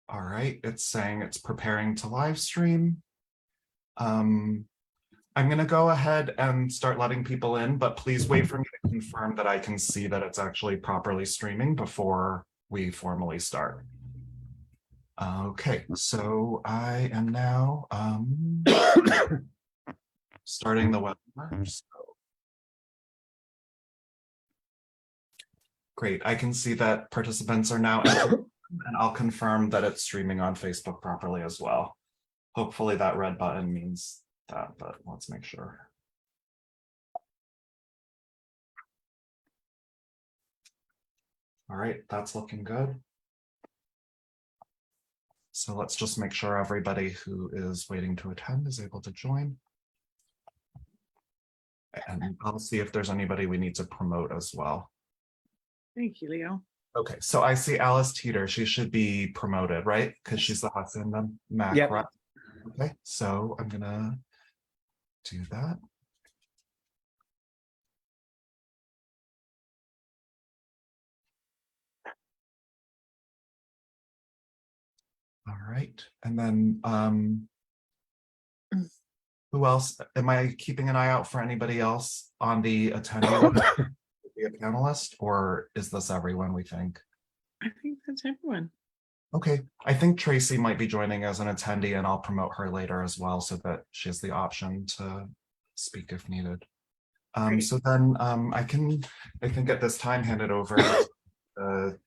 All right, it's saying it's preparing to live stream. I'm going to go ahead and start letting people in, but please wait for me to confirm that I can see that it's actually properly streaming before we formally start. Okay, so I am now starting the webinar. So. Great, I can see that participants are now entering, and I'll confirm that it's streaming on Facebook properly as well. Hopefully that red button means that, but let's make sure. All right, that's looking good. So let's just make sure everybody who is waiting to attend is able to join. And I'll see if there's anybody we need to promote as well. Thank you, Leo. Okay, so I see Alice Teeter. She should be promoted, right? Because she's the Hudson Mac, Yep. right? Okay, so I'm gonna do that. All right, and then who else? Am I keeping an eye out for anybody else on the attendee list to be a panelist, or is this everyone we think? I think that's everyone. Okay, I think Tracy might be joining as an attendee, and I'll promote her later as well so that she has the option to speak if needed. So then I think at this time hand it over to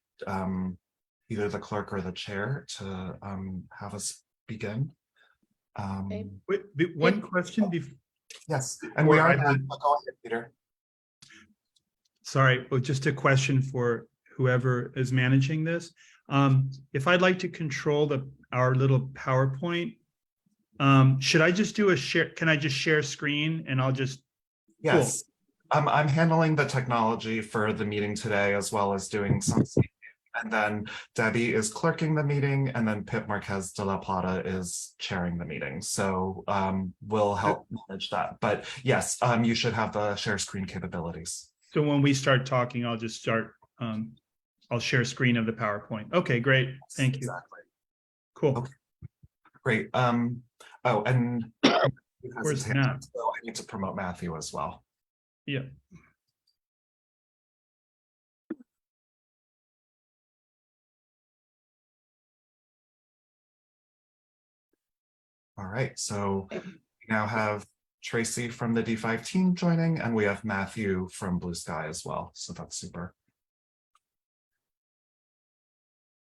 either the clerk or the chair to have us begin. Wait, one question before. Yes, and we are. Go ahead, Peter. Sorry, but just a question for whoever is managing this. If I'd like to control our little PowerPoint, should I just do a share? Can I just share screen and I'll just? Yes, cool. I'm handling the technology for the meeting today, as well as doing some. And then Debbie is clerking the meeting, and then Pip Marquez de la Plata is chairing the meeting. So we'll help manage that. But yes, you should have the share screen capabilities. So when we start talking, I'll just start. I'll share screen of the PowerPoint. Okay, great. Thank you. Exactly. Cool. Okay. Great. Oh, and where's Matt? So I need to promote Matthew as well. Yeah. All right, so we now have Tracy from the D5 team joining, and we have Matthew from Blue Sky as well. So that's super.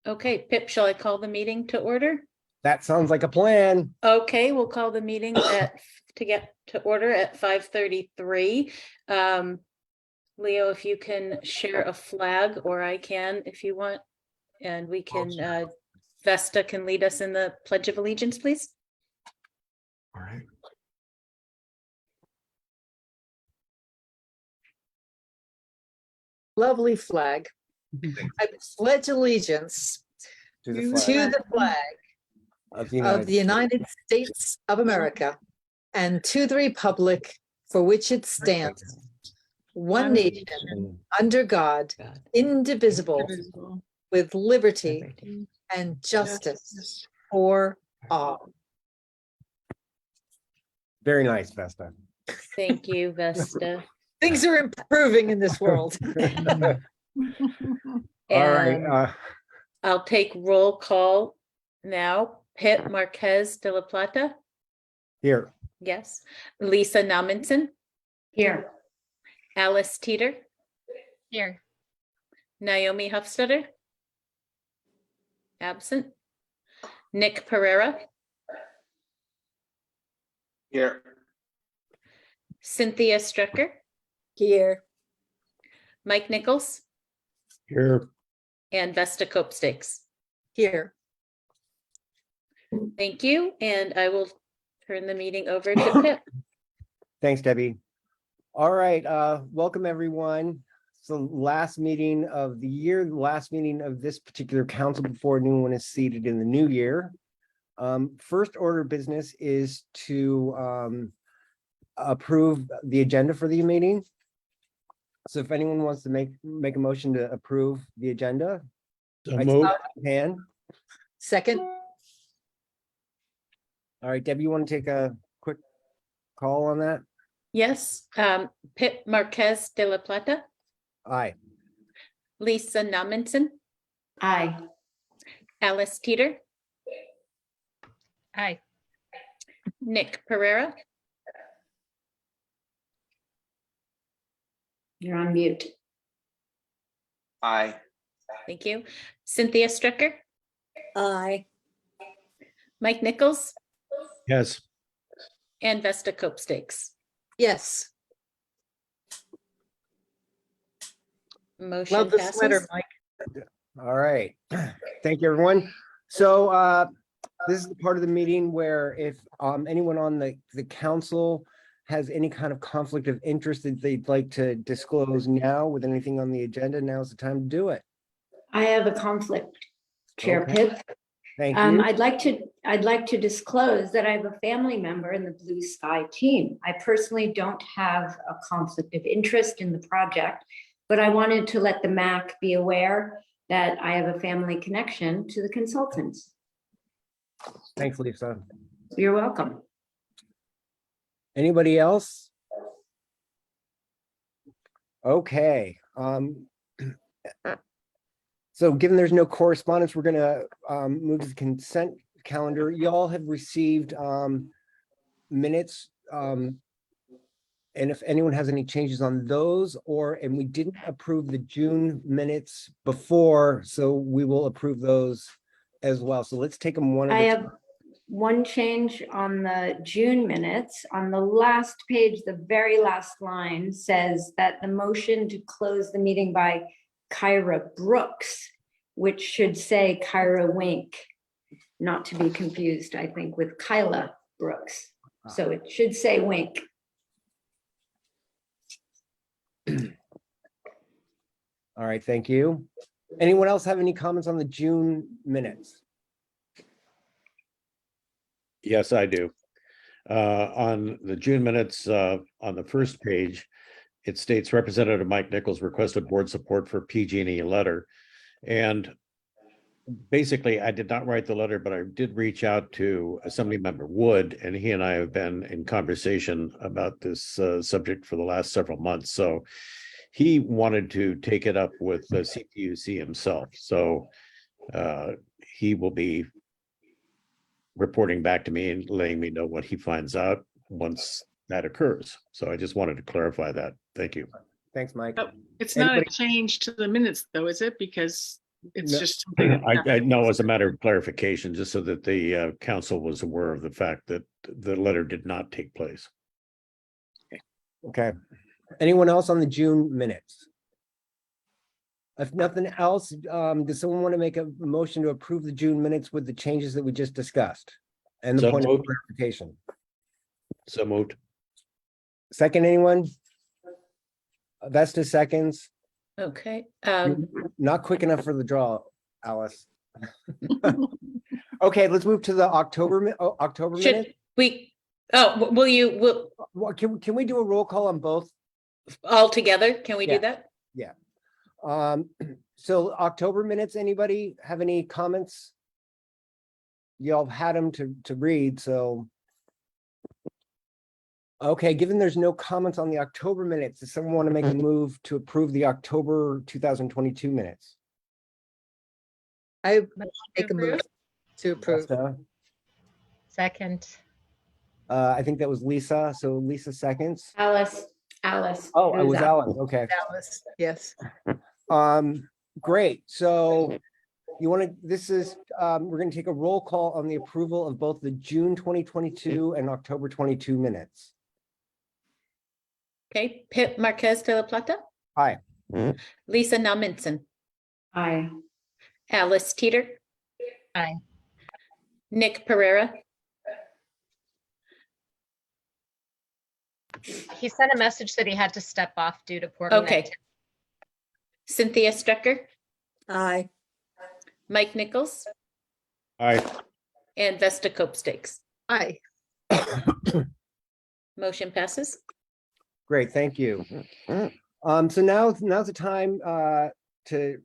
Okay, Pip, shall I call the meeting to order? That sounds like a plan. Okay, we'll call the meeting to get to order at 5:33. Leo, if you can share a flag, or I can if you want, and we can, Vesta can lead us in the Pledge of Allegiance, please. All right. Lovely flag. I pledge allegiance To to the flag of of the United States of America and to the republic for which it stands, one nation, under God, indivisible, with liberty and justice for all. Very nice, Vesta. Thank you, Vesta. Things are improving in this world. All right. I'll take roll call now. Pip Marquez de la Plata. Here. Yes. Lisa Naminson. Here. Alice Teeter. Here. Naomi Huffstetter. Absent. Nick Pereira. Here. Cynthia Strecker. Here. Mike Nichols. Here. And Vesta Copestakes. Here. Thank you. And I will turn the meeting over to Pip. Thanks, Debbie. All right. Welcome, everyone. So last meeting of the year, the last meeting of this particular council before anyone is seated in the new year. First order of business is to approve the agenda for the meeting. So if anyone wants to make a motion to approve the agenda, So move. hand. Second, All right, Debbie, you want to take a quick call on that? Yes, Pip Marquez de la Plata, Aye. Lisa Nominson, Aye. Alice Teeter, Aye. Nick Pereira, You're on mute. Aye. thank you, Cynthia Stricker, aye. Mike Nichols, Yes. and Vesta Copestakes. Yes. Motion Love the sweater, passes. Mike. All right. Thank you, everyone. So this is the part of the meeting where if anyone on the council has any kind of conflict of interest that they'd like to disclose now with anything on the agenda, now's the time to do it. I have a conflict, Chair Okay. Pitt. Thank you. I'd like to disclose that I have a family member in the Blue Sky team. I personally don't have a conflict of interest in the project, but I wanted to let the MAC be aware that I have a family connection to the consultants. Thanks, Lisa. You're welcome. Anybody else? Okay. So given there's no correspondence, we're gonna move to the consent calendar. Y'all have received minutes. And if anyone has any changes on those, and we didn't approve the June minutes before, so we will approve those as well. So let's take them one at I a have time. one change on the June minutes. On the last page, the very last line says that the motion to close the meeting by Kyra Brooks, which should say Kyra Wink, not to be confused, I think, with Kyla Brooks. So it should say Wink. All right, thank you. Anyone else have any comments on the June minutes? Yes, I do. On the June minutes, on the first page, it states Representative Mike Nichols requested board support for PG&E letter. And basically, I did not write the letter, but I did reach out to Assemblymember Wood, and he and I have been in conversation about this subject for the last several months. So he wanted to take it up with the CPUC himself. So he will be reporting back to me and letting me know what he finds out once that occurs. So I just wanted to clarify that. Thank you. Thanks, Mike. Oh, it's not a Anybody- change to the minutes though, is it? Because it's No. just something that I happened. know as a matter of clarification, just so that the council was aware of the fact that the letter did not take place. Okay. Anyone else on the June minutes? If nothing else, does someone want to make a motion to approve the June minutes with the changes that we just discussed? And the So point of moved. clarification. So moved. Second, anyone? Vesta seconds. Okay, You're not quick enough for the draw, Alice. Okay, let's move to the October October minutes. should we, will What, can we do a roll call on both? all together, can we Yeah. do that? So October minutes, anybody have any comments? Y'all had them to read, so. Okay, given there's no comments on the October minutes, does someone want to make a move to approve the October 2022 minutes? I make a move to approve. Vesta? Second. I think that was Lisa, so Lisa seconds. Alice. Oh, it Who's was that? Alan, okay. Alice, yes. Great, so you want to, we're going to take a roll call on the approval of both the June 2022 and October 22 minutes. Okay, Pip Marquez de la Plata, Hi, Lisa Nominson, Aye. Alice Teeter. Aye. Nick Pereira, He sent a message that he had to step off due to poor okay. connectivity. Cynthia Stricker, Aye. Mike Nichols, Aye. and Vesta Copestakes. Aye. Motion passes. great, thank you. So now's the time to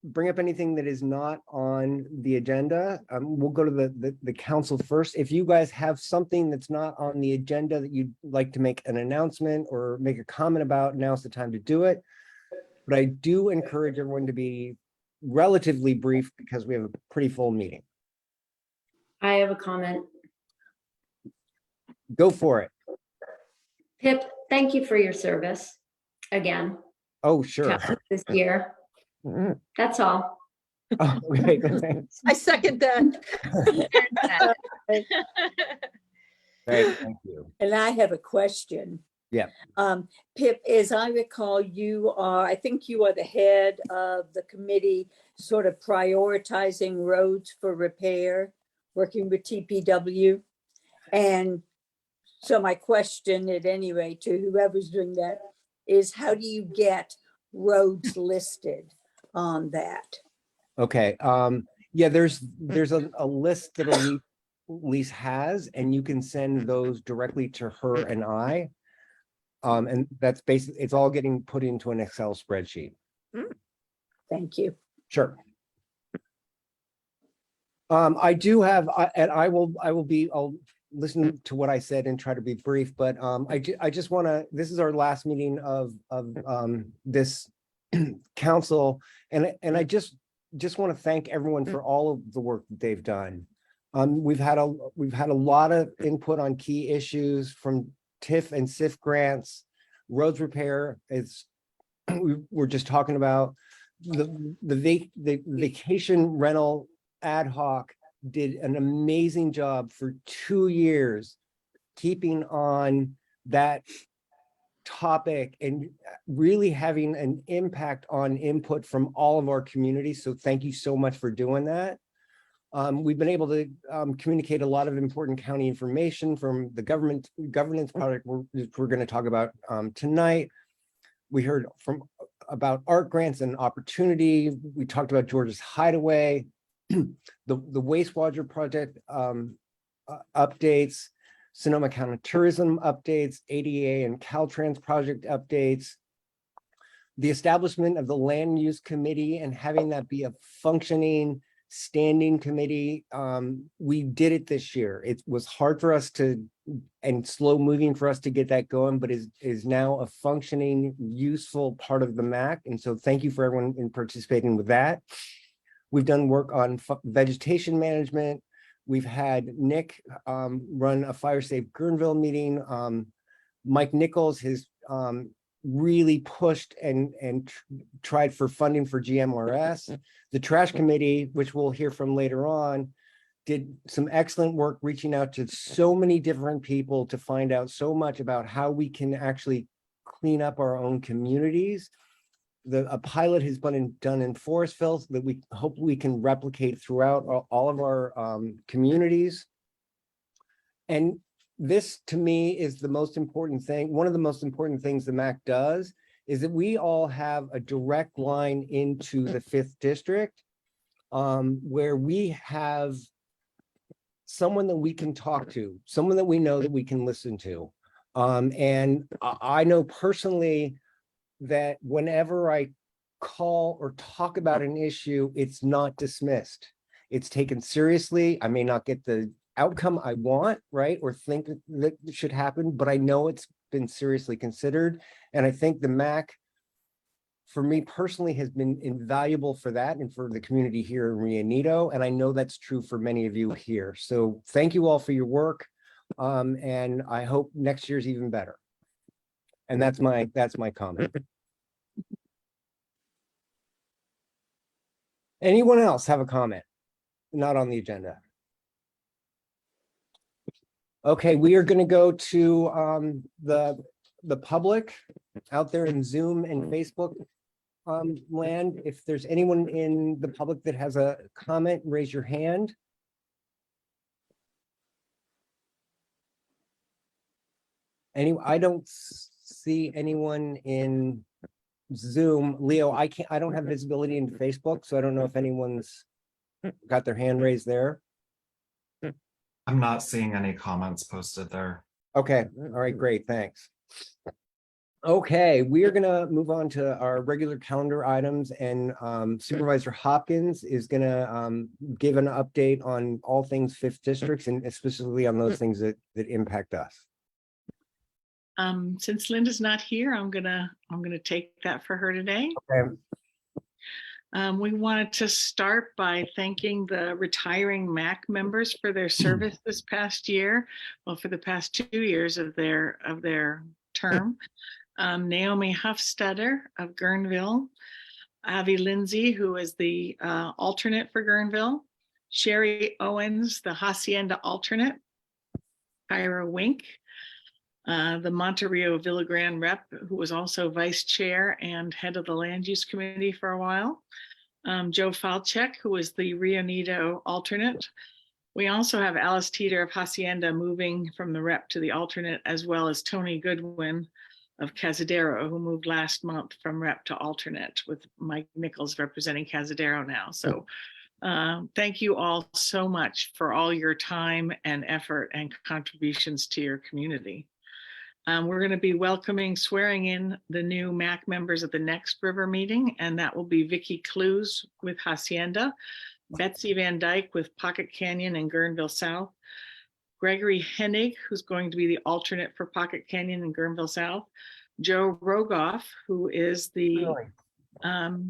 bring up anything that is not on the agenda. We'll go to the council first. If you guys have something that's not on the agenda that you'd like to make an announcement or make a comment about, now's the time to do it. But I do encourage everyone to be relatively brief because we have a pretty full meeting. I have a comment. Go for it. Pip, thank you for your service again Oh, sure. this year. That's all. Oh, okay, thanks. I second that. Great, thank you. And I have a question. Yeah. Pip, as I recall, I think you are the head of the committee sort of prioritizing roads for repair, working with TPW. And so my question at any rate to whoever's doing that is, how do you get roads listed on that? Okay, yeah, there's a list that Elise has, and you can send those directly to her and I. And that's basically, it's all getting put into an Excel spreadsheet. Thank you. Sure. I do have, and I'll listen to what I said and try to be brief, but I just want to, this is our last meeting of this council, and I just want to thank everyone for all of the work that they've done. We've had a lot of input on key issues from TIF and SIF grants, roads repair. We're just talking about the vacation rental ad hoc did an amazing job for 2 years keeping on that topic and really having an impact on input from all of our communities. So thank you so much for doing that. We've been able to communicate a lot of important county information from the governance project we're going to talk about tonight. We heard about art grants and opportunity. We talked about George's Hideaway, the wastewater project updates, Sonoma County tourism updates, ADA and Caltrans project updates, the establishment of the land use committee and having that be a functioning standing committee. We did it this year. It was hard for us and slow moving for us to get that going, but is now a functioning, useful part of the MAC. And so thank you for everyone in participating with that. We've done work on vegetation management. We've had Nick run a Fire Safe Guerneville meeting. Mike Nichols has really pushed and tried for funding for GMRS. The trash committee, which we'll hear from later on, did some excellent work reaching out to so many different people to find out so much about how we can actually clean up our own communities. A pilot has been done in Forestville that we hope we can replicate throughout all of our communities. And this, to me, is the most important thing. One of the most important things the MAC does is that we all have a direct line into the 5th district, where we have someone that we can talk to, someone that we know that we can listen to. And I know personally that whenever I call or talk about an issue, it's not dismissed. It's taken seriously. I may not get the outcome I want, right, or think that should happen, but I know it's been seriously considered. And I think the MAC, for me personally, has been invaluable for that and for the community here in Rio Neto. And I know that's true for many of you here. So thank you all for your work. And I hope next year's even better. And that's my comment. Anyone else have a comment? Not on the agenda. Okay, we are going to go to the public out there in Zoom and Facebook land. If there's anyone in the public that has a comment, raise your hand. I don't see anyone in Zoom. Leo, I don't have visibility into Facebook, so I don't know if anyone's got their hand raised there. I'm not seeing any comments posted there. Okay, all right, great, thanks. Okay, we are gonna move on to our regular calendar items, and Supervisor Hopkins is gonna give an update on all things fifth districts and specifically on those things that impact us. Since Linda's not here, I'm gonna take that for her today. Okay. We wanted to start by thanking the retiring MAC members for their service this past year. Well, for the past 2 years of their term. Naomi Huffstetter of Guerneville, Avi Lindsay, who is the alternate for Guerneville, Sherry Owens, the Hacienda alternate, Kyra Wink, the Monterio Villagrán rep, who was also vice chair and head of the land use committee for a while, Joe Falchek, who was the Rio Nido alternate. We also have Alice Teeter of Hacienda moving from the rep to the alternate, as well as Tony Goodwin of Cazadero, who moved last month from rep to alternate, with Mike Nichols representing Cazadero now. So thank you all so much for all your time and effort and contributions to your community. We're going to be welcoming, swearing in the new MAC members at the next river meeting, and that will be Vicky Clues with Hacienda, Betsy Van Dyke with Pocket Canyon and Guerneville South, Gregory Hennig, who's going to be the alternate for Pocket Canyon and Guerneville South, Joe Rogoff, who is the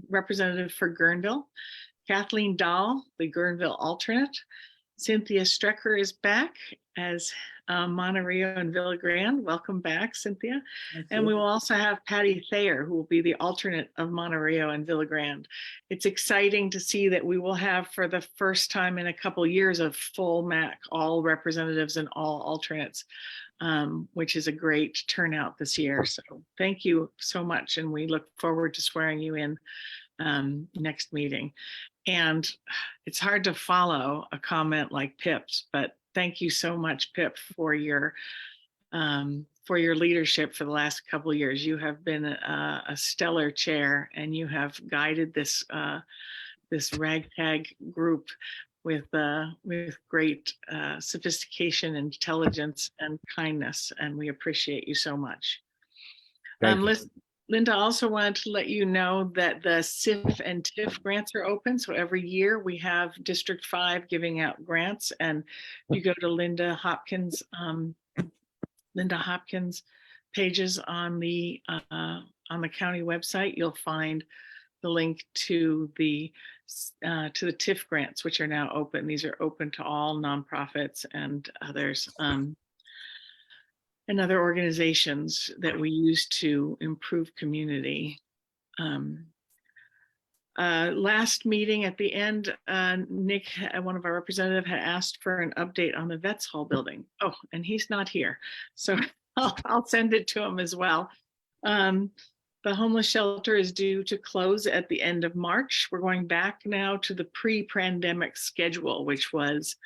representative for Guerneville, Kathleen Dahl, the Guerneville alternate, Cynthia Strecker is back as Monterio and Villagrán. Welcome back, Cynthia. And we will also have Patty Thayer, who will be the alternate of Monterio and Villagrán. It's exciting to see that we will have, for the first time in a couple years, a full MAC, all representatives and all alternates, which is a great turnout this year. So thank you so much. And we look forward to swearing you in next meeting. And it's hard to follow a comment like Pip's, but thank you so much, Pip, for your leadership for the last couple of years. You have been a stellar chair, and you have guided this this ragtag group with great sophistication, intelligence, and kindness, and we appreciate you so much. Linda also wanted to let you know that the SIF and TIF grants are open. So every year we have District 5 giving out grants, and you go to Linda Hopkins pages on the county website, you'll find the link to the TIF grants, which are now open. These are open to all nonprofits and others. And other organizations that we use to improve community. Last meeting at the end, Nick, one of our representatives, had asked for an update on the Vets Hall building. Oh, and he's not here. So I'll send it to him as well. The homeless shelter is due to close at the end of March. We're going back now to the pre-pandemic schedule, which was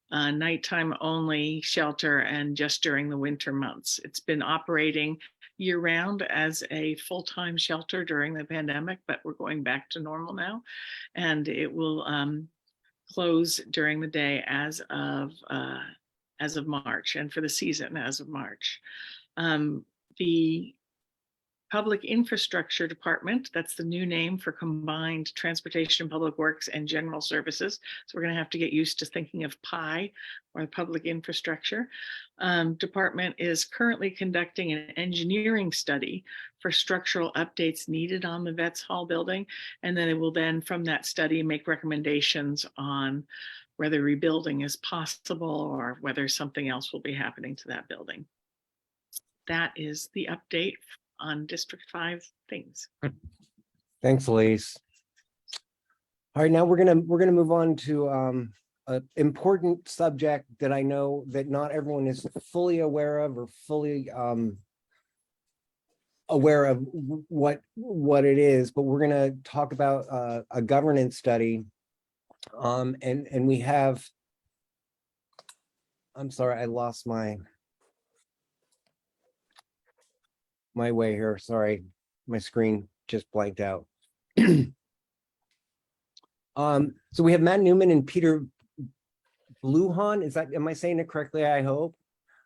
nighttime only shelter and just during the winter months. It's been operating year round as a full-time shelter during the pandemic, but we're going back to normal now. And it will close during the day as of March, and for the season as of March. The Public Infrastructure Department, that's the new name for Combined Transportation, Public Works, and General Services. So we're going to have to get used to thinking of PI, or the Public Infrastructure Department, is currently conducting an engineering study for structural updates needed on the Vets Hall building. And then it will then, from that study, make recommendations on whether rebuilding is possible or whether something else will be happening to that building. That is the update on District 5 things. Thanks, Elise. All right, now we're gonna move on to an important subject that I know that not everyone is fully aware of, or fully aware of what it is, but we're gonna talk about a governance study. And we have, I'm sorry, I lost my way here. Sorry, my screen just blanked out. So we have Matt Newman and Peter Bluhan. Am I saying it correctly? I hope.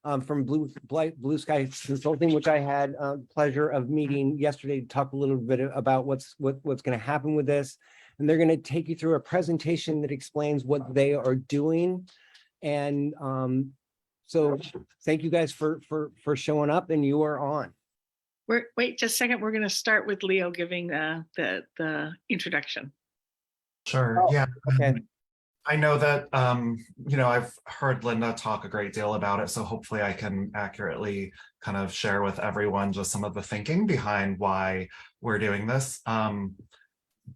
from Blue Sky Consulting, which I had pleasure of meeting yesterday to talk a little bit about what's going to happen with this. And they're going to take you through a presentation that explains what they are doing. And so thank you guys for showing up, and you are on. Wait just a second. We're going to start with Leo giving the introduction. Sure, yeah. Okay. I know that, I've heard Linda talk a great deal about it, so hopefully I can accurately kind of share with everyone just some of the thinking behind why we're doing this.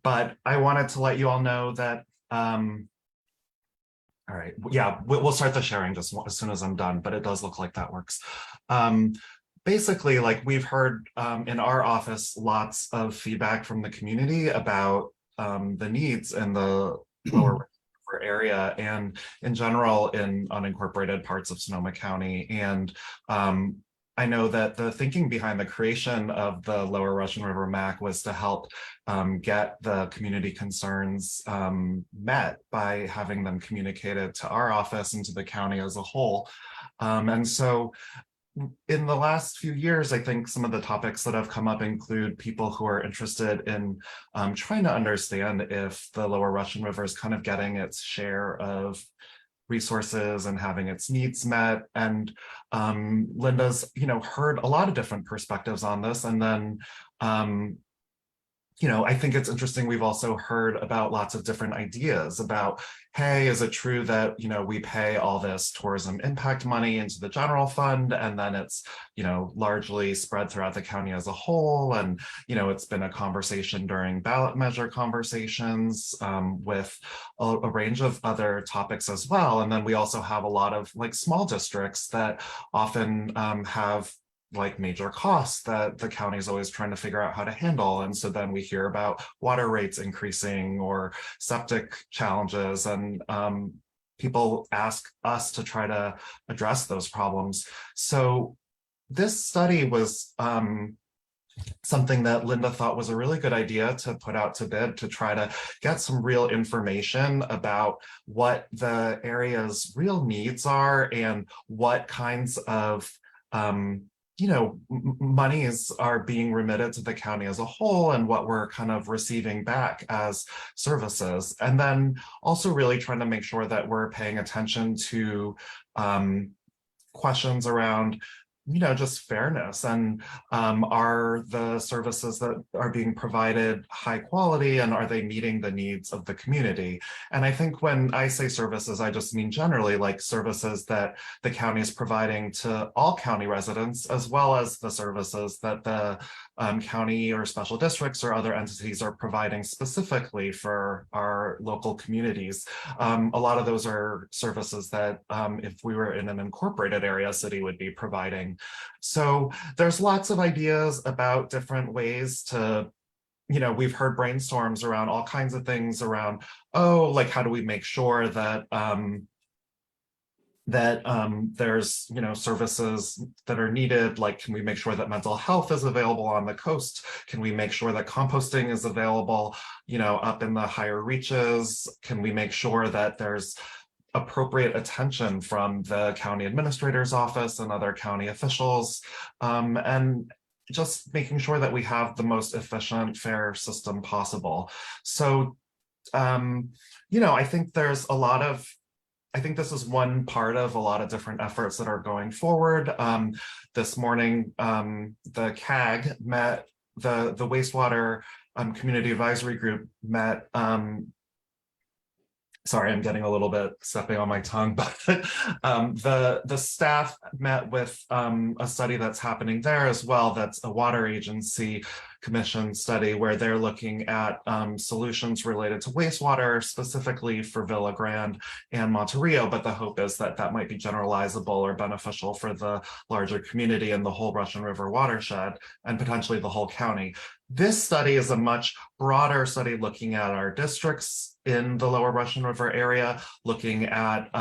But I wanted to let you all know that, all right, yeah, we'll start the sharing just as soon as I'm done, but it does look like that works. Basically, like we've heard in our office, lots of feedback from the community about the needs in the lower area and in general in unincorporated parts of Sonoma County. And I know that the thinking behind the creation of the Lower Russian River MAC was to help get the community concerns met by having them communicated to our office and to the county as a whole. And so in the last few years, I think some of the topics that have come up include people who are interested in trying to understand if the Lower Russian River is kind of getting its share of resources and having its needs met. And Linda's, heard a lot of different perspectives on this. And then, I think it's interesting. We've also heard about lots of different ideas about, hey, is it true that, we pay all this tourism impact money into the general fund and then it's, largely spread throughout the county as a whole. And, it's been a conversation during ballot measure conversations with a range of other topics as well. And then we also have a lot of like small districts that often have like major costs that the county is always trying to figure out how to handle. And so then we hear about water rates increasing or septic challenges, and people ask us to try to address those problems. So this study was something that Linda thought was a really good idea to put out to bid to try to get some real information about what the area's real needs are and what kinds of monies are being remitted to the county as a whole and what we're kind of receiving back as services. And then also really trying to make sure that we're paying attention to questions around just fairness and are the services that are being provided high quality and are they meeting the needs of the community? And I think when I say services, I just mean generally like services that the county is providing to all county residents, as well as the services that the county or special districts or other entities are providing specifically for our local communities. A lot of those are services that if we were in an incorporated area, city would be providing. So there's lots of ideas about different ways to, we've heard brainstorms around all kinds of things around, like how do we make sure that there's services that are needed, like can we make sure that mental health is available on the coast? Can we make sure that composting is available up in the higher reaches? Can we make sure that there's appropriate attention from the county administrator's office and other county officials, and just making sure that we have the most efficient, fair system possible. So, I think there's I think this is one part of a lot of different efforts that are going forward. This morning, the CAG met, the wastewater community advisory group met. Sorry, I'm getting a little bit stepping on my tongue, but the staff met with a study that's happening there as well. That's a water agency commission study where they're looking at solutions related to wastewater, specifically for Villa Grande and Monterey, but the hope is that that might be generalizable or beneficial for the larger community and the whole Russian River watershed and potentially the whole county. This study is a much broader study looking at our districts in the Lower Russian River area, looking at,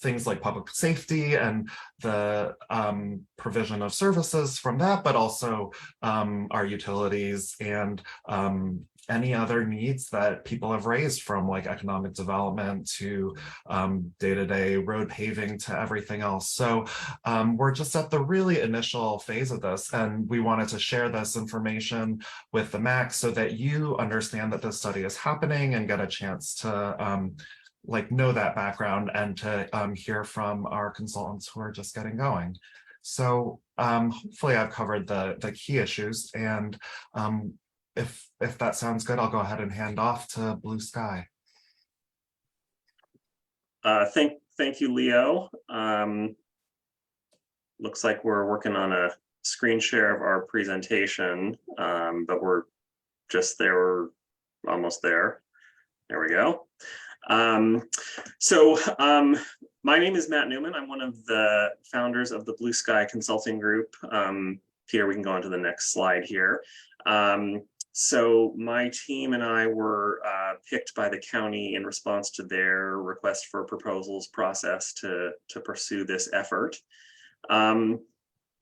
things like public safety and the provision of services from that, but also our utilities and any other needs that people have raised, from like economic development to day-to-day road paving to everything else. So we're just at the really initial phase of this, and we wanted to share this information with the MAC so that you understand that this study is happening and get a chance to like know that background and to hear from our consultants who are just getting going. So hopefully I've covered the key issues, and if that sounds good, I'll go ahead and hand off to Blue Sky. Thank you, Leo. Looks like we're working on a screen share of our presentation, but we're just there, we're almost there. There we go. My name is Matt Newman. I'm one of the founders of the Blue Sky Consulting Group. Peter, we can go on to the next slide here. So my team and I were picked by the county in response to their request for proposals process to pursue this effort.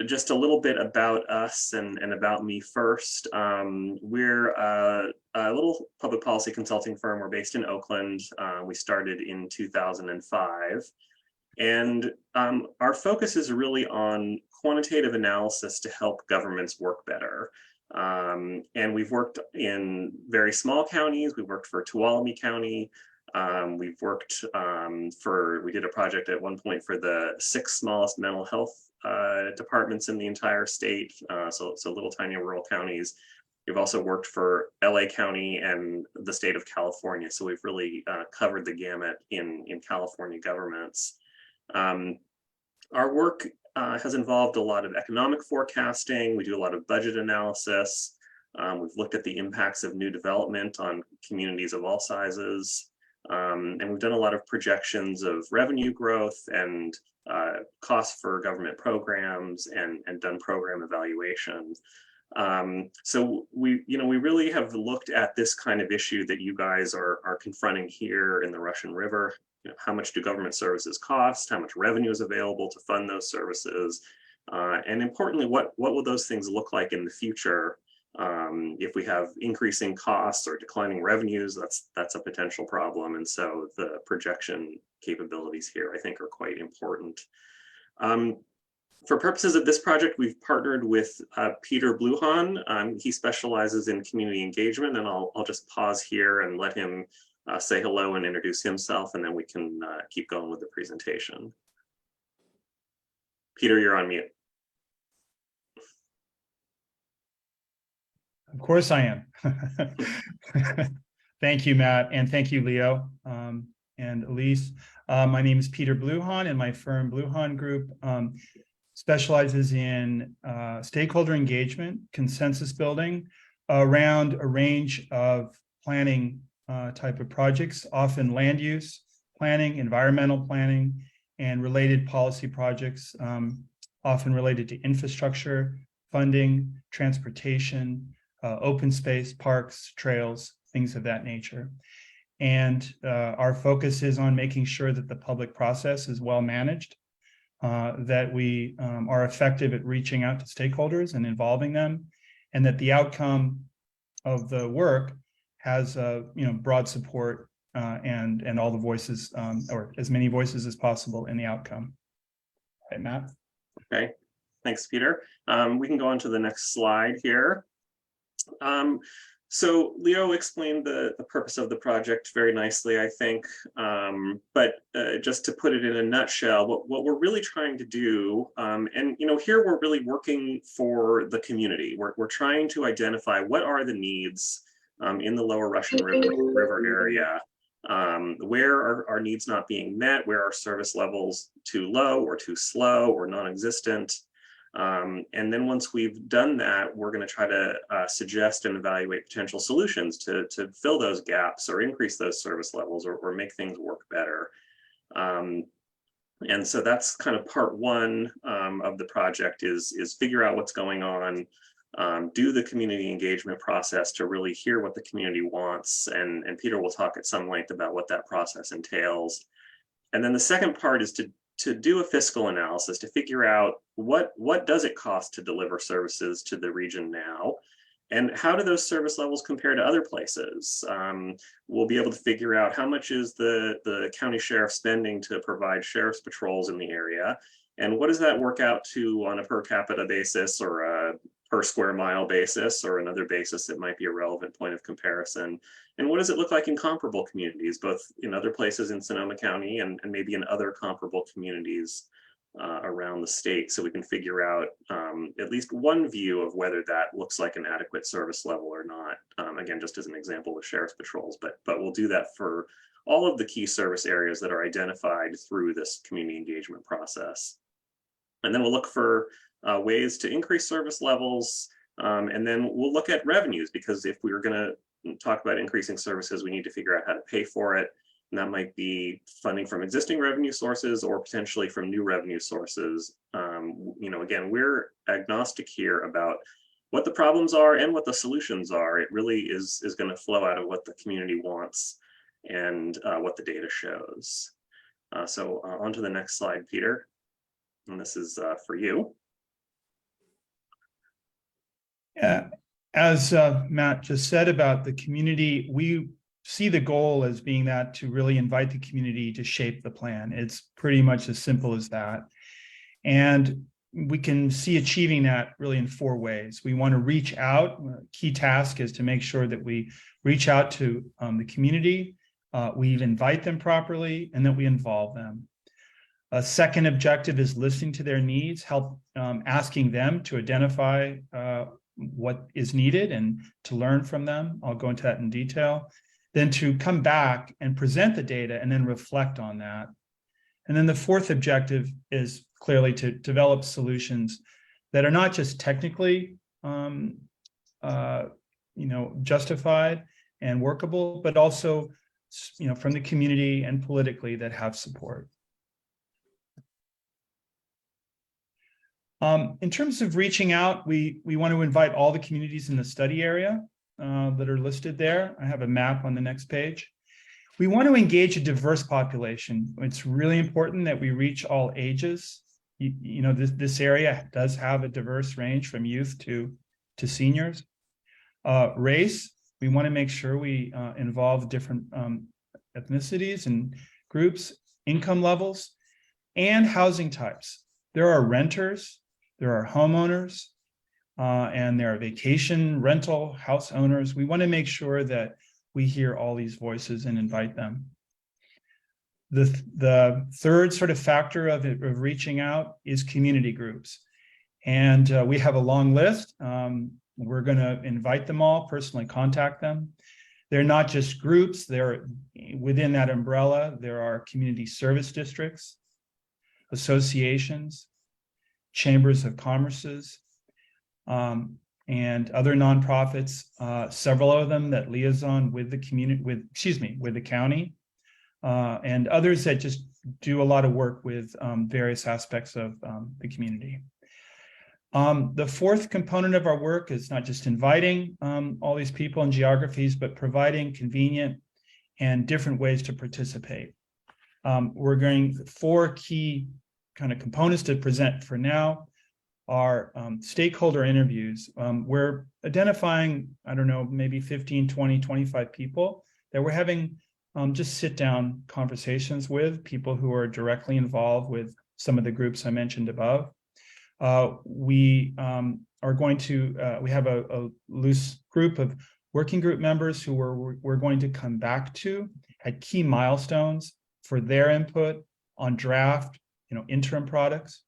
Just a little bit about us and about me first. We're a little public policy consulting firm. We're based in Oakland. We started in 2005. And our focus is really on quantitative analysis to help governments work better. And we've worked in very small counties. We've worked for Tuolumne County. We've worked we did a project at one point for the 6 smallest mental health departments in the entire state, so little tiny rural counties. We've also worked for LA County and the state of California, so we've really covered the gamut in California governments. Our work has involved a lot of economic forecasting. We do a lot of budget analysis. We've looked at the impacts of new development on communities of all sizes. And we've done a lot of projections of revenue growth and costs for government programs and done program evaluation. So we really have looked at this kind of issue that you guys are confronting here in the Russian River. How much do government services cost? How much revenue is available to fund those services? And importantly, what will those things look like in the future? If we have increasing costs or declining revenues, that's a potential problem. And so the projection capabilities here, I think, are quite important. For purposes of this project, we've partnered with Peter Bluhan. He specializes in community engagement, and I'll just pause here and let him say hello and introduce himself, and then we can keep going with the presentation. Peter, you're on mute. Of course I am. Thank you, Matt, and thank you, Leo and Elise. My name is Peter Bluhan, and my firm Bluhan Group specializes in stakeholder engagement, consensus building around a range of planning type of projects, often land use planning, environmental planning, and related policy projects, often related to infrastructure, funding, transportation, open space, parks, trails, things of that nature. And our focus is on making sure that the public process is well managed, that we are effective at reaching out to stakeholders and involving them, and that the outcome of the work has broad support and all the voices, or as many voices as possible in the outcome. Right, Matt? Okay, thanks, Peter. We can go on to the next slide here. So Leo explained the purpose of the project very nicely, I think. But just to put it in a nutshell, what we're really trying to do, and here we're really working for the community. We're trying to identify what are the needs in the lower Russian River area. Where are our needs not being met? Where are service levels too low or too slow or non-existent? And then once we've done that, we're going to try to suggest and evaluate potential solutions to fill those gaps or increase those service levels or make things work better. And so that's kind of part one of the project is figure out what's going on, do the community engagement process to really hear what the community wants. And Peter will talk at some length about what that process entails. And then the second part is to do a fiscal analysis to figure out what does it cost to deliver services to the region now, And how do those service levels compare to other places? We'll be able to figure out how much is the county sheriff spending to provide sheriff's patrols in the area, and what does that work out to on a per capita basis or a per square mile basis or another basis that might be a relevant point of comparison. And what does it look like in comparable communities, both in other places in Sonoma County and maybe in other comparable communities around the state, so we can figure out at least one view of whether that looks like an adequate service level or not. Again, just as an example with sheriff's patrols, but we'll do that for all of the key service areas that are identified through this community engagement process. And then we'll look for ways to increase service levels, and then we'll look at revenues, because if we were going to talk about increasing services, we need to figure out how to pay for it. And that might be funding from existing revenue sources or potentially from new revenue sources. Again, we're agnostic here about what the problems are and what the solutions are. It really is going to flow out of what the community wants and what the data shows. So on to the next slide, Peter. And this is for you. As Matt just said about the community, we see the goal as being that to really invite the community to shape the plan. It's pretty much as simple as that. And we can see achieving that really in 4 ways. We want to reach out. Key task is to make sure that we reach out to the community, we invite them properly, and that we involve them. A second objective is listening to their needs, help asking them to identify what is needed and to learn from them. I'll go into that in detail. Then to come back and present the data and then reflect on that. And then the fourth objective is clearly to develop solutions that are not just technically justified and workable, but also from the community and politically that have support. In terms of reaching out, we want to invite all the communities in the study area that are listed there. I have a map on the next page. We want to engage a diverse population. It's really important that we reach all ages. This area does have a diverse range from youth to seniors. Race, we want to make sure we involve different ethnicities and groups, income levels, and housing types. There are renters, there are homeowners, and there are vacation rental house owners. We want to make sure that we hear all these voices and invite them. The third sort of factor of reaching out is community groups. And we have a long list. We're going to invite them all, personally contact them. They're not just groups. They're within that umbrella. There are community service districts, associations, chambers of commerces, and other nonprofits, several of them that liaison with the community, with the county, and others that just do a lot of work with various aspects of the community. The fourth component of our work is not just inviting all these people and geographies, but providing convenient and different ways to participate. We're going 4 key kind of components to present for now. Are stakeholder interviews. We're identifying, I don't know, maybe 15, 20, 25 people that we're having just sit down conversations with, people who are directly involved with some of the groups I mentioned above. We are going to, we have a loose group of working group members who we're going to come back to at key milestones for their input on draft, interim products.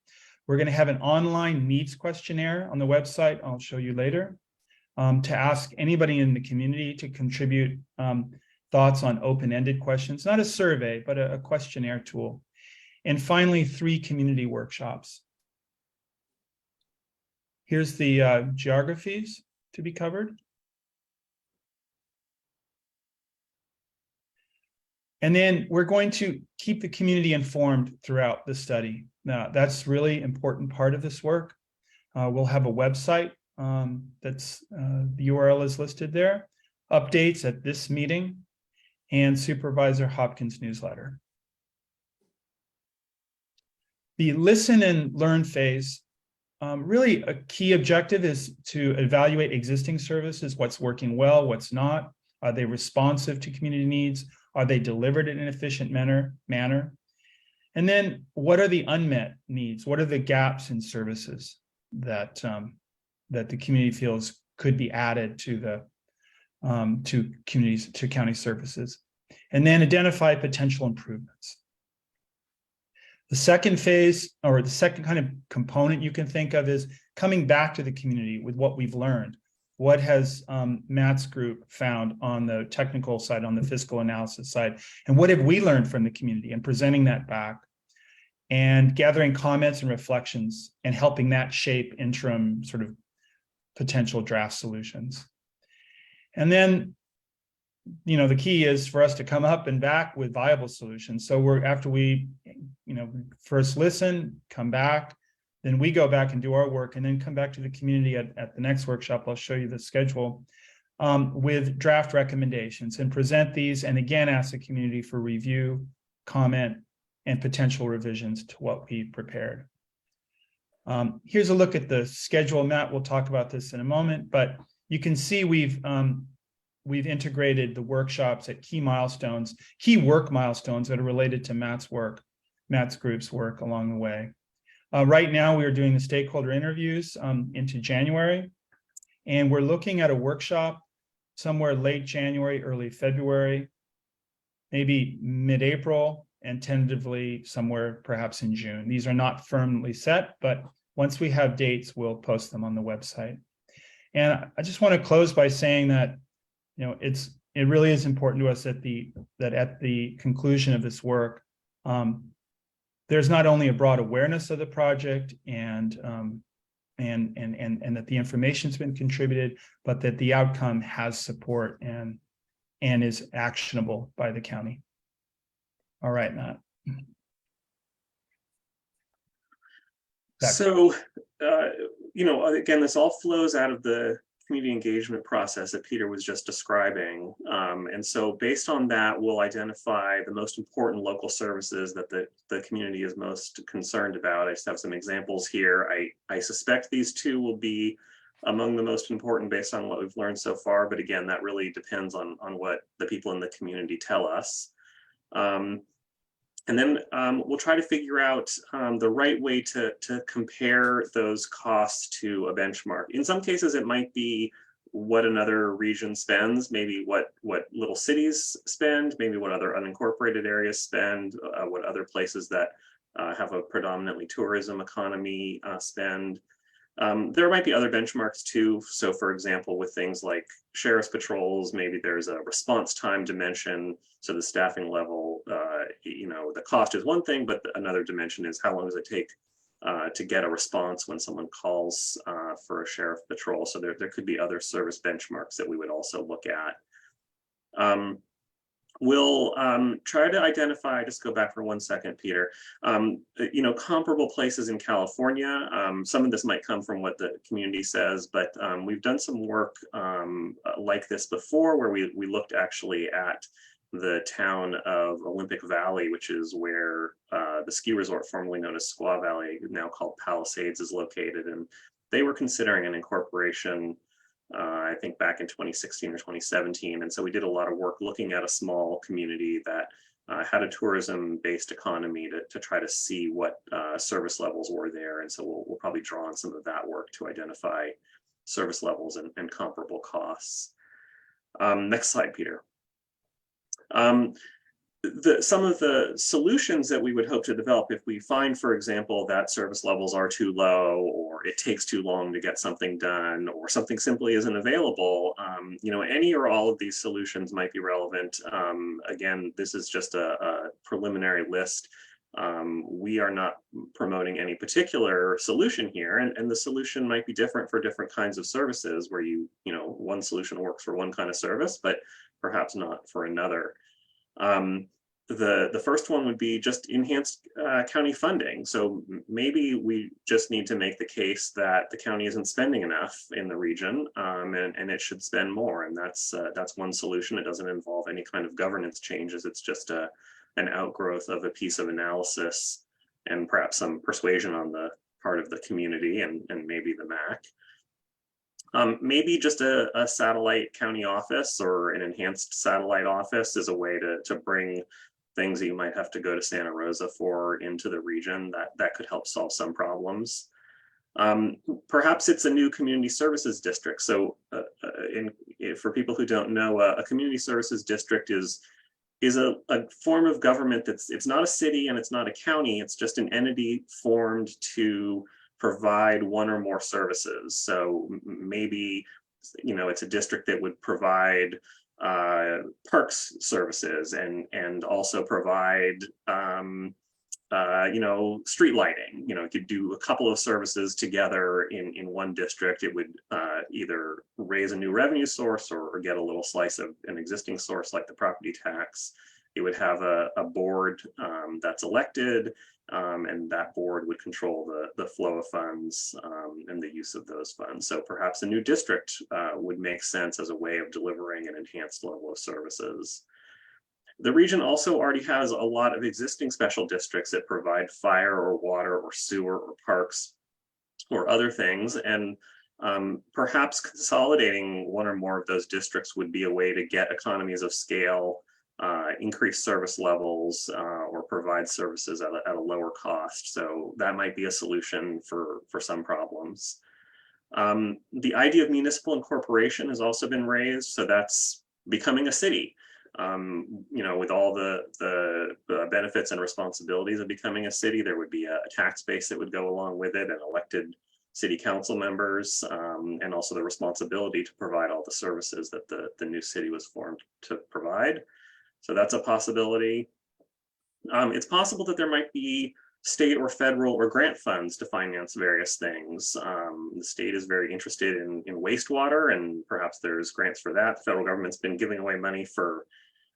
We're going to have an online needs questionnaire on the website, I'll show you later, to ask anybody in the community to contribute thoughts on open-ended questions, not a survey, but a questionnaire tool. And finally, 3 community workshops. Here's the geographies to be covered. And then we're going to keep the community informed throughout the study. Now, that's really important part of this work. We'll have a website that's the URL is listed there, updates at this meeting, and Supervisor Hopkins newsletter. The listen and learn phase really a key objective is to evaluate existing services, what's working well, what's not. Are they responsive to community needs? Are they delivered in an efficient manner? And then what are the unmet needs? What are the gaps in services that that the community feels could be added to the to county services? And then identify potential improvements. The second phase, or the second kind of component you can think of, is coming back to the community with what we've learned. What has Matt's group found on the technical side, on the fiscal analysis side, and what have we learned from the community, and presenting that back and gathering comments and reflections and helping that shape interim sort of potential draft solutions. And then, you know, the key is for us to come up and back with viable solutions. So after we, you know, first listen, come back, then we go back and do our work, and then come back to the community at the next workshop. I'll show you the schedule with draft recommendations and present these, and again, ask the community for review, comment, and potential revisions to what we prepared. Here's a look at the schedule. Matt will talk about this in a moment, but you can see we've integrated the workshops at key milestones, key work milestones that are related to Matt's group's work along the way. Right now, we are doing the stakeholder interviews into January, and we're looking at a workshop somewhere late January, early February, maybe mid-April, and tentatively somewhere perhaps in June. These are not firmly set, but once we have dates, we'll post them on the website. And I just want to close by saying that, you know, it really is important to us that at the conclusion of this work, there's not only a broad awareness of the project and that the information's been contributed, but that the outcome has support and is actionable by the county. All right, Matt. So, you know, again, this all flows out of the community engagement process that Peter was just describing. And so based on that, we'll identify the most important local services that the community is most concerned about. I just have some examples here. I suspect these two will be among the most important based on what we've learned so far. But again, that really depends on what the people in the community tell us. And then we'll try to figure out the right way to compare those costs to a benchmark. In some cases, it might be what another region spends, maybe what little cities spend, maybe what other unincorporated areas spend, what other places that have a predominantly tourism economy spend. There might be other benchmarks too. So for example, with things like sheriff's patrols, maybe there's a response time dimension. So the staffing level, you know, the cost is one thing, but another dimension is how long does it take to get a response when someone calls for a sheriff patrol. So there could be other service benchmarks that we would also look at. We'll try to identify, just go back for 1 second, Peter, you know, comparable places in California. Some of this might come from what the community says, but we've done some work like this before where we looked actually at the town of Olympic Valley, which is where the ski resort formerly known as Squaw Valley, now called Palisades, is located. And they were considering an incorporation I think back in 2016 or 2017. And so we did a lot of work looking at a small community that had a tourism-based economy to try to see what service levels were there. And so we'll probably draw on some of that work to identify service levels and comparable costs. Next slide, Peter. Some of the solutions that we would hope to develop if we find, for example, that service levels are too low, or it takes too long to get something done, or something simply isn't available, you know, any or all of these solutions might be relevant. Again, this is just a preliminary list. We are not promoting any particular solution here, and the solution might be different for different kinds of services where you know, one solution works for one kind of service, but perhaps not for another. The first one would be just enhanced county funding. So maybe we just need to make the case that the county isn't spending enough in the region, and it should spend more. And that's one solution. It doesn't involve any kind of governance changes. It's just an outgrowth of a piece of analysis and perhaps some persuasion on the part of the community and maybe the MAC. Maybe just a satellite county office or an enhanced satellite office is a way to bring things that you might have to go to Santa Rosa for into the region. That could help solve some problems. Perhaps it's a new community services district. So for people who don't know, a community services district is a form of government it's not a city and it's not a county, it's just an entity formed to provide one or more services. So maybe, it's a district that would provide parks services and also provide street lighting. It could do a couple of services together in one district. It would either raise a new revenue source or get a little slice of an existing source like the property tax. It would have a board that's elected, and that board would control the flow of funds and the use of those funds. So perhaps a new district would make sense as a way of delivering an enhanced level of services. The region also already has a lot of existing special districts that provide fire or water or sewer or parks or other things. And perhaps consolidating one or more of those districts would be a way to get economies of scale, increase service levels, or provide services at a lower cost. So that might be a solution for some problems. The idea of municipal incorporation has also been raised. So that's becoming a city. With all the benefits and responsibilities of becoming a city, there would be a tax base that would go along with it, and elected city council members, and also the responsibility to provide all the services that the new city was formed to provide. So that's a possibility. It's possible that there might be state or federal or grant funds to finance various things. The state is very interested in wastewater, and perhaps there's grants for that. The federal government's been giving away money for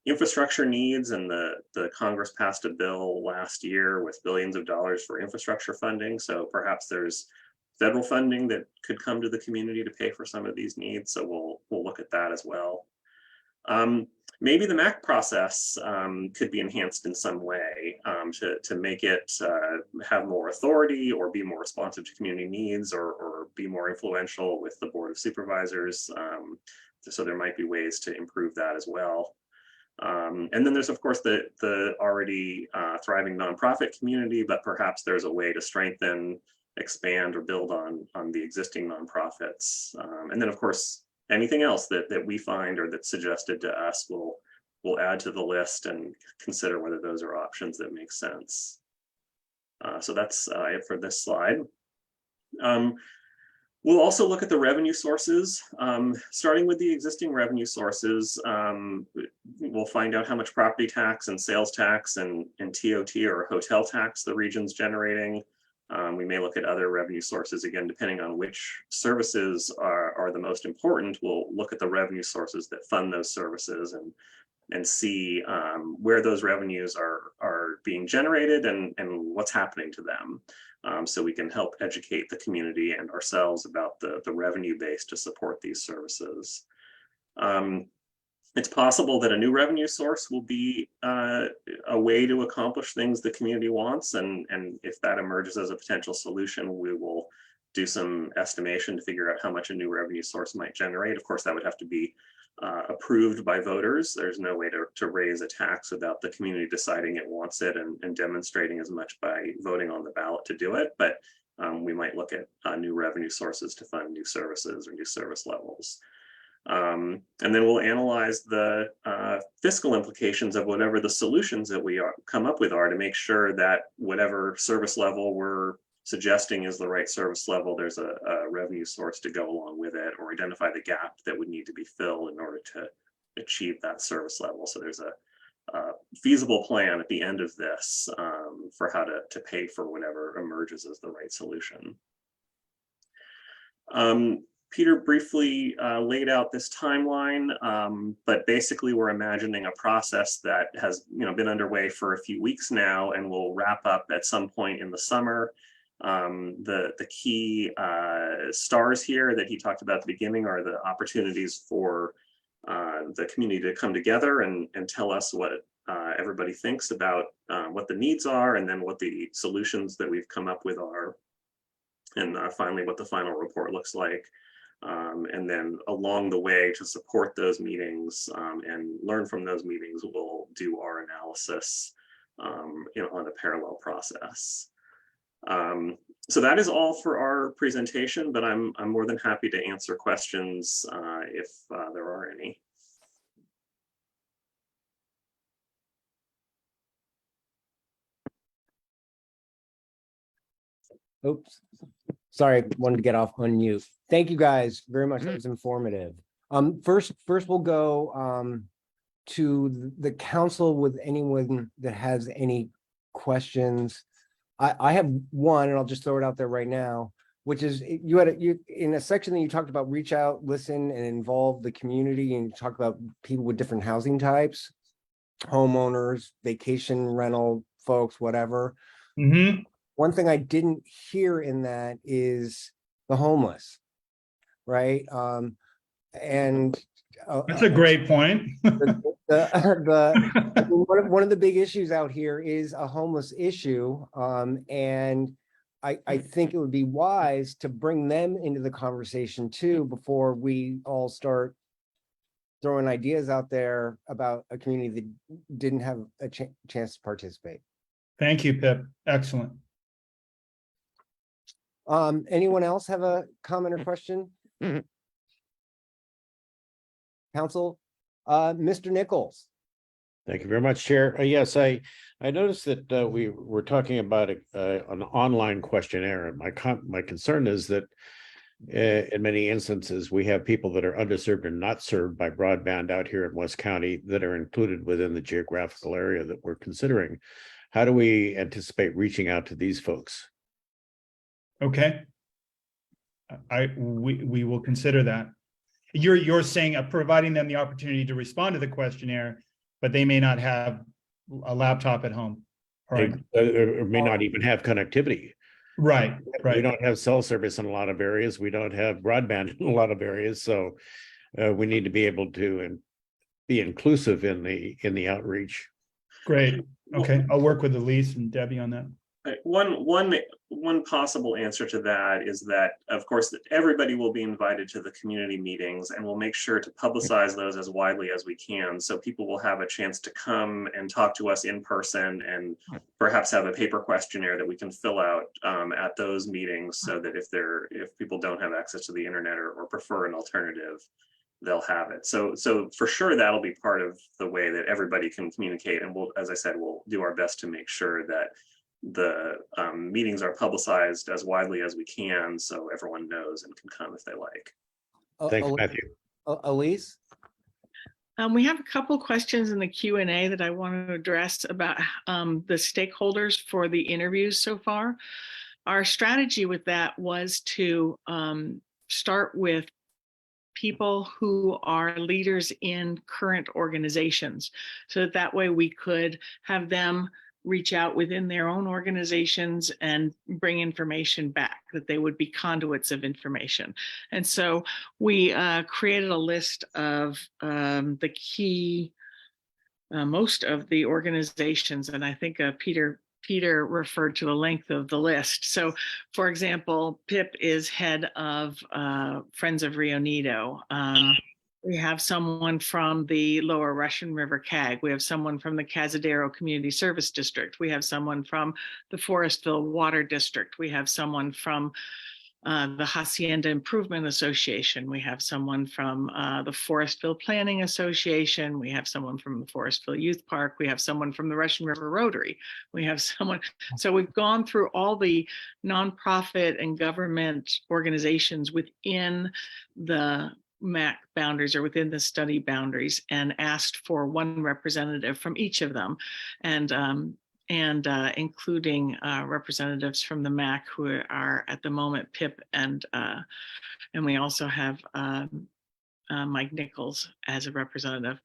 infrastructure needs, and the Congress passed a bill last year with billions of dollars for infrastructure funding. So perhaps there's federal funding that could come to the community to pay for some of these needs. So we'll look at that as well. Maybe the MAC process could be enhanced in some way to make it have more authority or be more responsive to community needs, or be more influential with the Board of Supervisors. So there might be ways to improve that as well. And then there's, of course, the already thriving nonprofit community, but perhaps there's a way to strengthen, expand, or build on the existing nonprofits. And then, of course, anything else that we find or that's suggested to us, we'll add to the list and consider whether those are options that make sense. So that's it for this slide. We'll also look at the revenue sources. Starting with the existing revenue sources, we'll find out how much property tax and sales tax and TOT or hotel tax the region's generating. We may look at other revenue sources, again, depending on which services are the most important. We'll look at the revenue sources that fund those services and see where those revenues are being generated and what's happening to them. So we can help educate the community and ourselves about the revenue base to support these services. It's possible that a new revenue source will be a way to accomplish things the community wants. And if that emerges as a potential solution, we will do some estimation to figure out how much a new revenue source might generate. Of course, that would have to be approved by voters. There's no way to raise a tax without the community deciding it wants it and demonstrating as much by voting on the ballot to do it. But we might look at new revenue sources to fund new services or new service levels. And then we'll analyze the fiscal implications of whatever the solutions that we come up with are, to make sure that whatever service level we're suggesting is the right service level, there's a revenue source to go along with it, or identify the gap that would need to be filled in order to achieve that service level. So there's a feasible plan at the end of this for how to pay for whatever emerges as the right solution. Peter briefly laid out this timeline, but basically we're imagining a process that has been underway for a few weeks now and will wrap up at some point in the summer. The key stars here that he talked about at the beginning are the opportunities for the community to come together and tell us what everybody thinks about what the needs are, and then what the solutions that we've come up with are. finally what the final report looks like. And then along the way to support those meetings and learn from those meetings, we'll do our analysis on a parallel process. So that is all for our presentation, but I'm more than happy to answer questions if there are any. Oops. Sorry, wanted to get off unmute. Thank you guys very much. That was informative. First we'll go to the council with anyone that has any questions. I have one, and I'll just throw it out there right now, which is you in a section that you talked about reach out, listen, and involve the community, and you talk about people with different housing types, homeowners, vacation rental folks, whatever. Mhm. One thing I didn't hear in that is the homeless, right? And That's a great point. one of the big issues out here is a homeless issue. And I think it would be wise to bring them into the conversation too, before we all start throwing ideas out there about a community that didn't have a chance to participate. Thank you, Pip. Excellent. Anyone else have a comment or question? Council, Mr. Nichols. Thank you very much, Chair. Yes, I noticed that we were talking about an online questionnaire, and my concern is that in many instances we have people that are underserved and not served by broadband out here in West County that are included within the geographical area that we're considering. How do we anticipate reaching out to these folks? Okay. We will consider that. You're saying providing them the opportunity to respond to the questionnaire, but they may not have a laptop at home. Right. Or may not even have connectivity. Right. We don't have cell service in a lot of areas. We don't have broadband in a lot of areas. So we need to be able to be inclusive in the outreach. Great. Okay. I'll work with Elise and Debbie on that. One possible answer to that is that, of course, everybody will be invited to the community meetings, and we'll make sure to publicize those as widely as we can, so people will have a chance to come and talk to us in person, and perhaps have a paper questionnaire that we can fill out at those meetings, so that if people don't have access to the internet or prefer an alternative, they'll have it. So for sure that'll be part of the way that everybody can communicate, and as I said, we'll do our best to make sure that the meetings are publicized as widely as we can, so everyone knows and can come if they like. Thanks, Matthew. Elise? We have a couple questions in the Q&A that I want to address about the stakeholders for the interviews so far. Our strategy with that was to start with people who are leaders in current organizations, so that way we could have them reach out within their own organizations and bring information back, that they would be conduits of information. And so we created a list of the key, most of the organizations, and I think Peter referred to the length of the list. So, for example, Pip is head of Friends of Rio Nido. We have someone from the Lower Russian River CAG. We have someone from the Cazadero Community Service District. We have someone from the Forestville Water District. We have someone from the Hacienda Improvement Association. We have someone from the Forestville Planning Association. We have someone from the Forestville Youth Park. We have someone from the Russian River Rotary. We have someone. So we've gone through all the nonprofit and government organizations within the MAC boundaries or within the study boundaries, and asked for one representative from each of them, and including representatives from the MAC who are at the moment Pip, and we also have Mike Nichols as a representative,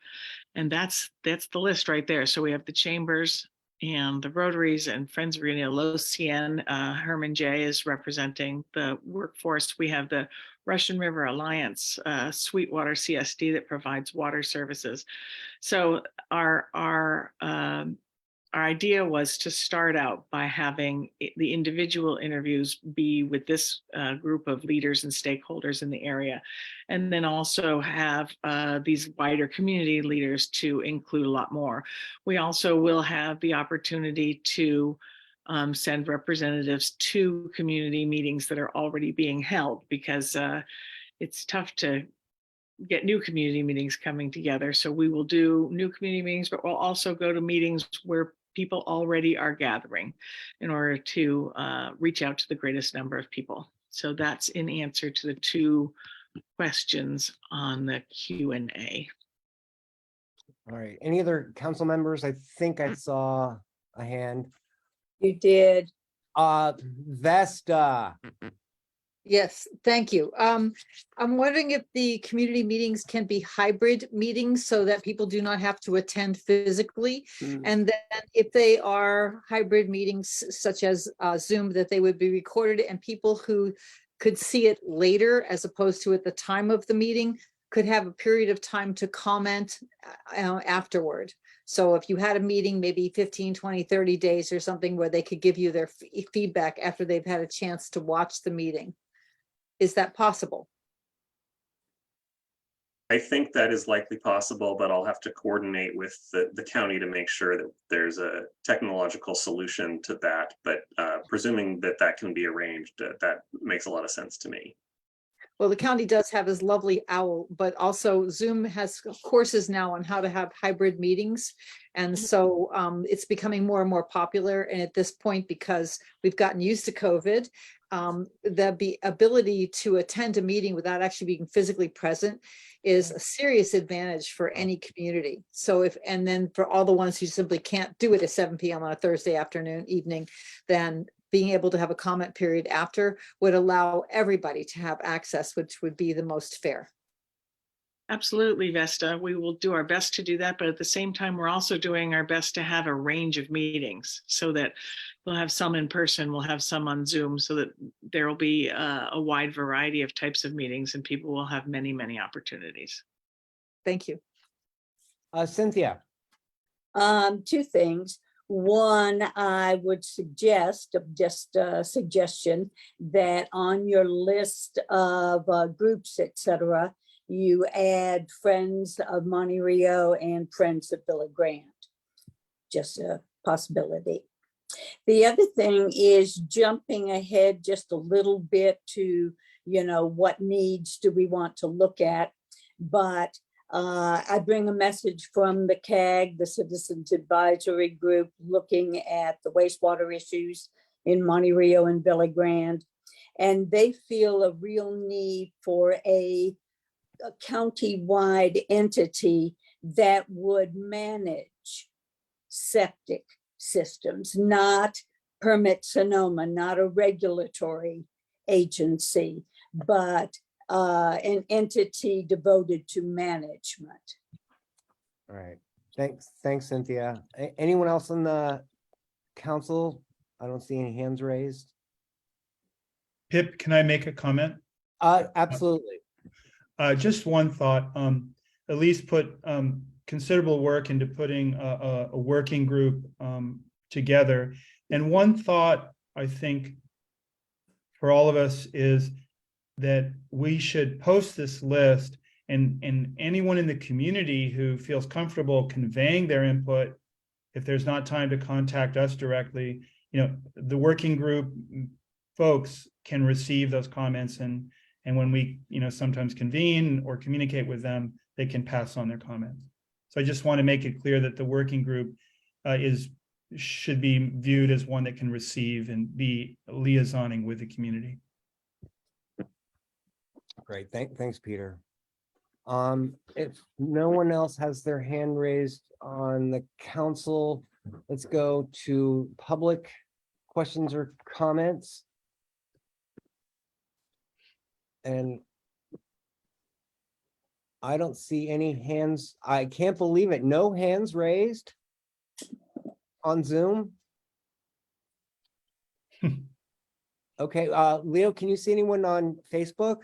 and that's the list right there. So we have the chambers and the Rotaries and Friends of Rio Nido. Los Cien, Herman J is representing the workforce. We have the Russian River Alliance, Sweetwater CSD that provides water services. So our our idea was to start out by having the individual interviews be with this group of leaders and stakeholders in the area, and then also have these wider community leaders to include a lot more. We also will have the opportunity to send representatives to community meetings that are already being held, because it's tough to get new community meetings coming together. So we will do new community meetings, but we'll also go to meetings where people already are gathering in order to reach out to the greatest number of people. So that's in answer to the 2 questions on the Q&A. All right. Any other council members? I think I saw a hand. You did. Vesta. Yes, thank you. I'm wondering if the community meetings can be hybrid meetings so that people do not have to attend physically. And then if they are hybrid meetings such as Zoom, that they would be recorded, and people who could see it later as opposed to at the time of the meeting could have a period of time to comment afterward. So if you had a meeting, maybe 15, 20, 30 days or something, where they could give you their feedback after they've had a chance to watch the meeting. Is that possible? I think that is likely possible, but I'll have to coordinate with the county to make sure that there's a technological solution to that. But presuming that that can be arranged, that makes a lot of sense to me. Well, the county does have his lovely owl, but also Zoom has courses now on how to have hybrid meetings. And so it's becoming more and more popular. And at this point, because we've gotten used to COVID, the ability to attend a meeting without actually being physically present is a serious advantage for any community. So and then for all the ones who simply can't do it at 7 p.m. on a Thursday evening, then being able to have a comment period after would allow everybody to have access, which would be the most fair. Absolutely, Vesta. We will do our best to do that, but at the same time, we're also doing our best to have a range of meetings so that we'll have some in person, we'll have some on Zoom, so that there will be a wide variety of types of meetings and people will have many, many opportunities. Thank you. Cynthia. 2 things. One, I would suggest, just a suggestion, that on your list of groups, etc., you add Friends of Monte Rio and Friends of Villa Grande. Just a possibility. The other thing is jumping ahead just a little bit to, what needs do we want to look at? But I bring a message from the CAG, the Citizens Advisory Group, looking at the wastewater issues in Monte Rio and Villa Grande. And they feel a real need for a county-wide entity that would manage septic systems, not permit Sonoma, not a regulatory agency, but an entity devoted to management. All right. Thanks, Cynthia. Anyone else on the council? I don't see any hands raised. Pip, can I make a comment? Absolutely. Just one thought. Elise put considerable work into putting a working group together. And one thought, I think, for all of us is that we should post this list, and anyone in the community who feels comfortable conveying their input, if there's not time to contact us directly, the working group folks can receive those comments, and when we sometimes convene or communicate with them, they can pass on their comments. So I just want to make it clear that the working group should be viewed as one that can receive and be liaisoning with the community. Great. Thanks, Peter. If no one else has their hand raised on the council, let's go to public questions or comments. And I don't see any hands. I can't believe it. No hands raised on Zoom. Okay, Leo, can you see anyone on Facebook?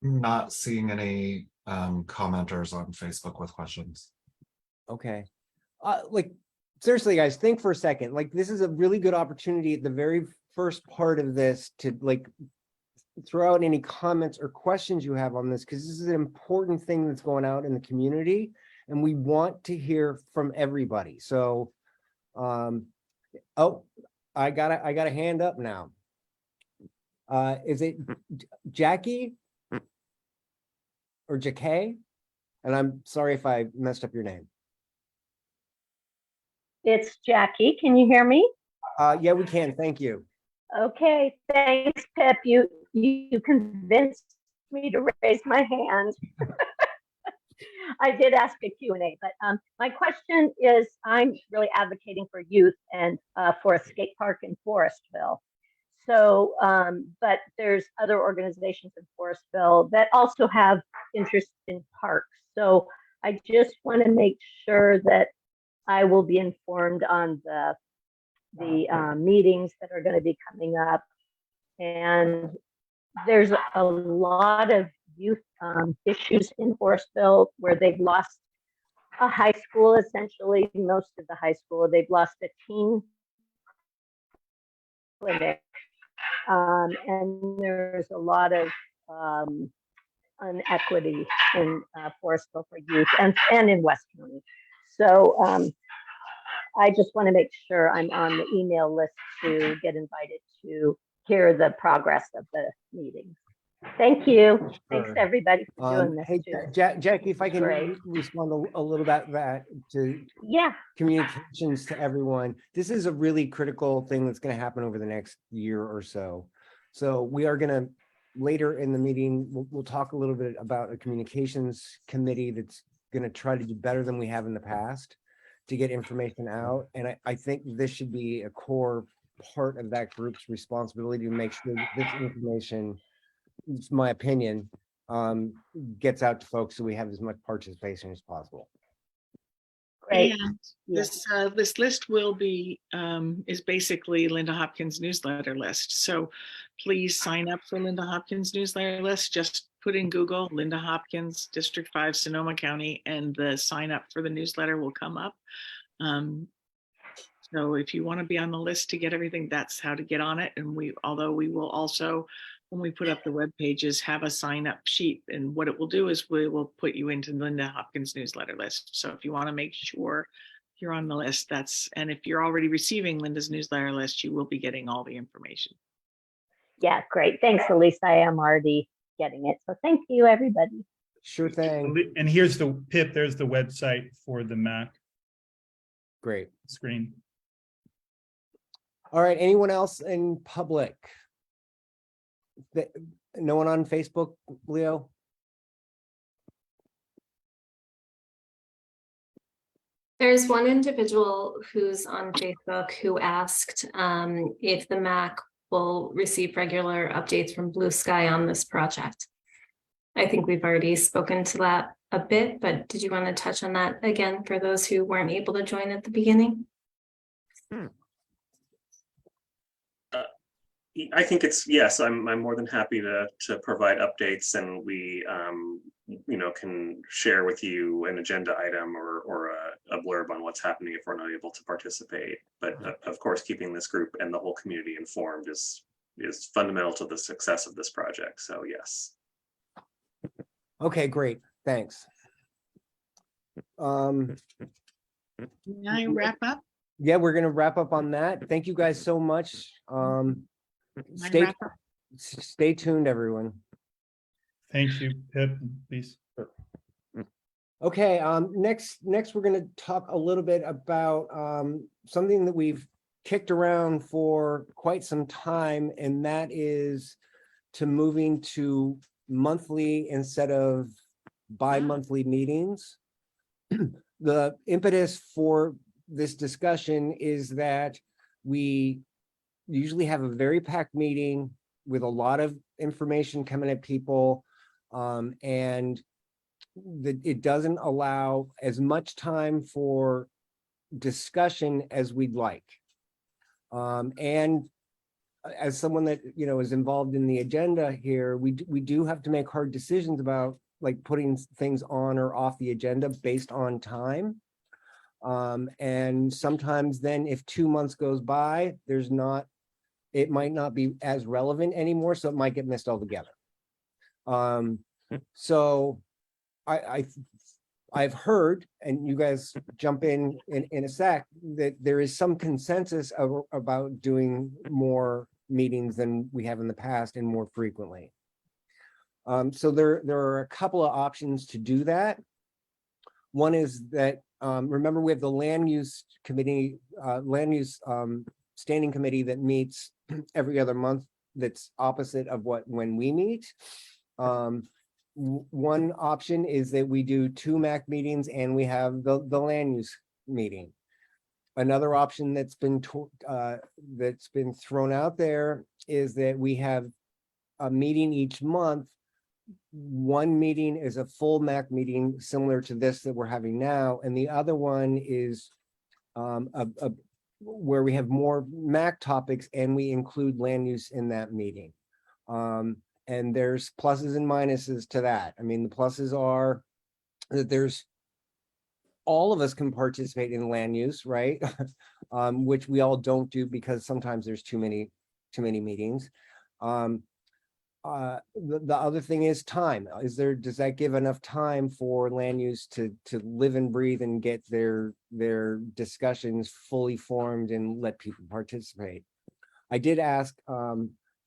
Not seeing any commenters on Facebook with questions. Okay. Like, seriously, guys, think for a second. Like, this is a really good opportunity at the very first part of this to like throw out any comments or questions you have on this, because this is an important thing that's going out in the community, and we want to hear from everybody. So, oh, I got a hand up now. Is it Jackie or Jackie? And I'm sorry if I messed up your name. It's Jackie. Can you hear me? Yeah, we can. Thank you. Okay, thanks, Pip. You convinced me to raise my hand. I did ask a Q&A, but my question is, I'm really advocating for youth and for a skate park in Forestville. So, but there's other organizations in Forestville that also have interest in parks. So I just want to make sure that I will be informed on the meetings that are going to be coming up. And there's a lot of youth issues in Forestville where they've lost a high school, essentially, most of the high school. They've lost a teen clinic. And there's a lot of inequity in Forestville for youth and in West County. So I just want to make sure I'm on the email list to get invited to hear the progress of the meetings. Thank you. Sure. Thanks, everybody, for doing this. Hey, too. Jackie, if I can Great. respond a little bit that to Yeah. communications to everyone. This is a really critical thing that's going to happen over the next year or so. So we are going to, later in the meeting, we'll talk a little bit about a communications committee that's going to try to do better than we have in the past to get information out. And I think this should be a core part of that group's responsibility to make sure that this information, it's my opinion, gets out to folks so we have as much participation as possible. Great. And this list will be is basically Linda Hopkins newsletter list. So please sign up for Linda Hopkins newsletter list. Just put in Google Linda Hopkins District 5 Sonoma County and the sign up for the newsletter will come up. So if you want to be on the list to get everything, that's how to get on it. And although we will also, when we put up the web pages, have a sign up sheet. And what it will do is we will put you into Linda Hopkins newsletter list. So if you want to make sure you're on the list, and if you're already receiving Linda's newsletter list, you will be getting all the information. Yeah, great. Thanks, Elise. I am already getting it. So thank you, everybody. Sure thing. And here's the Pip, there's the website for the Mac Great. screen. All right. Anyone else in public? No one on Facebook, Leo? There's one individual who's on Facebook who asked if the MAC will receive regular updates from Blue Sky on this project. I think we've already spoken to that a bit, but did you want to touch on that again for those who weren't able to join at the beginning? I think yes, I'm more than happy to provide updates, and we can share with you an agenda item or a blurb on what's happening if we're not able to participate. But of course, keeping this group and the whole community informed is fundamental to the success of this project. So yes. Okay, great. Thanks. Can I wrap up? Yeah, we're going to wrap up on that. Thank you guys so much. Stay tuned, everyone. Thank you, Pip, please. Okay, next we're going to talk a little bit about something that we've kicked around for quite some time, and that is to moving to monthly instead of bi-monthly meetings. The impetus for this discussion is that we usually have a very packed meeting with a lot of information coming at people, and it doesn't allow as much time for discussion as we'd like. And as someone that is involved in the agenda here, we do have to make hard decisions about like putting things on or off the agenda based on time. And sometimes then if 2 months goes by, it might not be as relevant anymore, so it might get missed altogether. So I've heard, and you guys jump in a sec, that there is some consensus about doing more meetings than we have in the past and more frequently. So there are a couple of options to do that. One is that, remember, we have the land use committee, standing committee that meets every other month, that's opposite of when we meet. One option is that we do 2 MAC meetings and we have the land use meeting. Another option that's been thrown out there is that we have a meeting each month. One meeting is a full MAC meeting similar to this that we're having now, and the other one is where we have more MAC topics and we include land use in that meeting. And there's pluses and minuses to that. I mean, the pluses are that all of us can participate in land use, right? Which we all don't do because sometimes there's too many meetings. The other thing is time. Does that give enough time for land use to live and breathe and get their discussions fully formed and let people participate? I did ask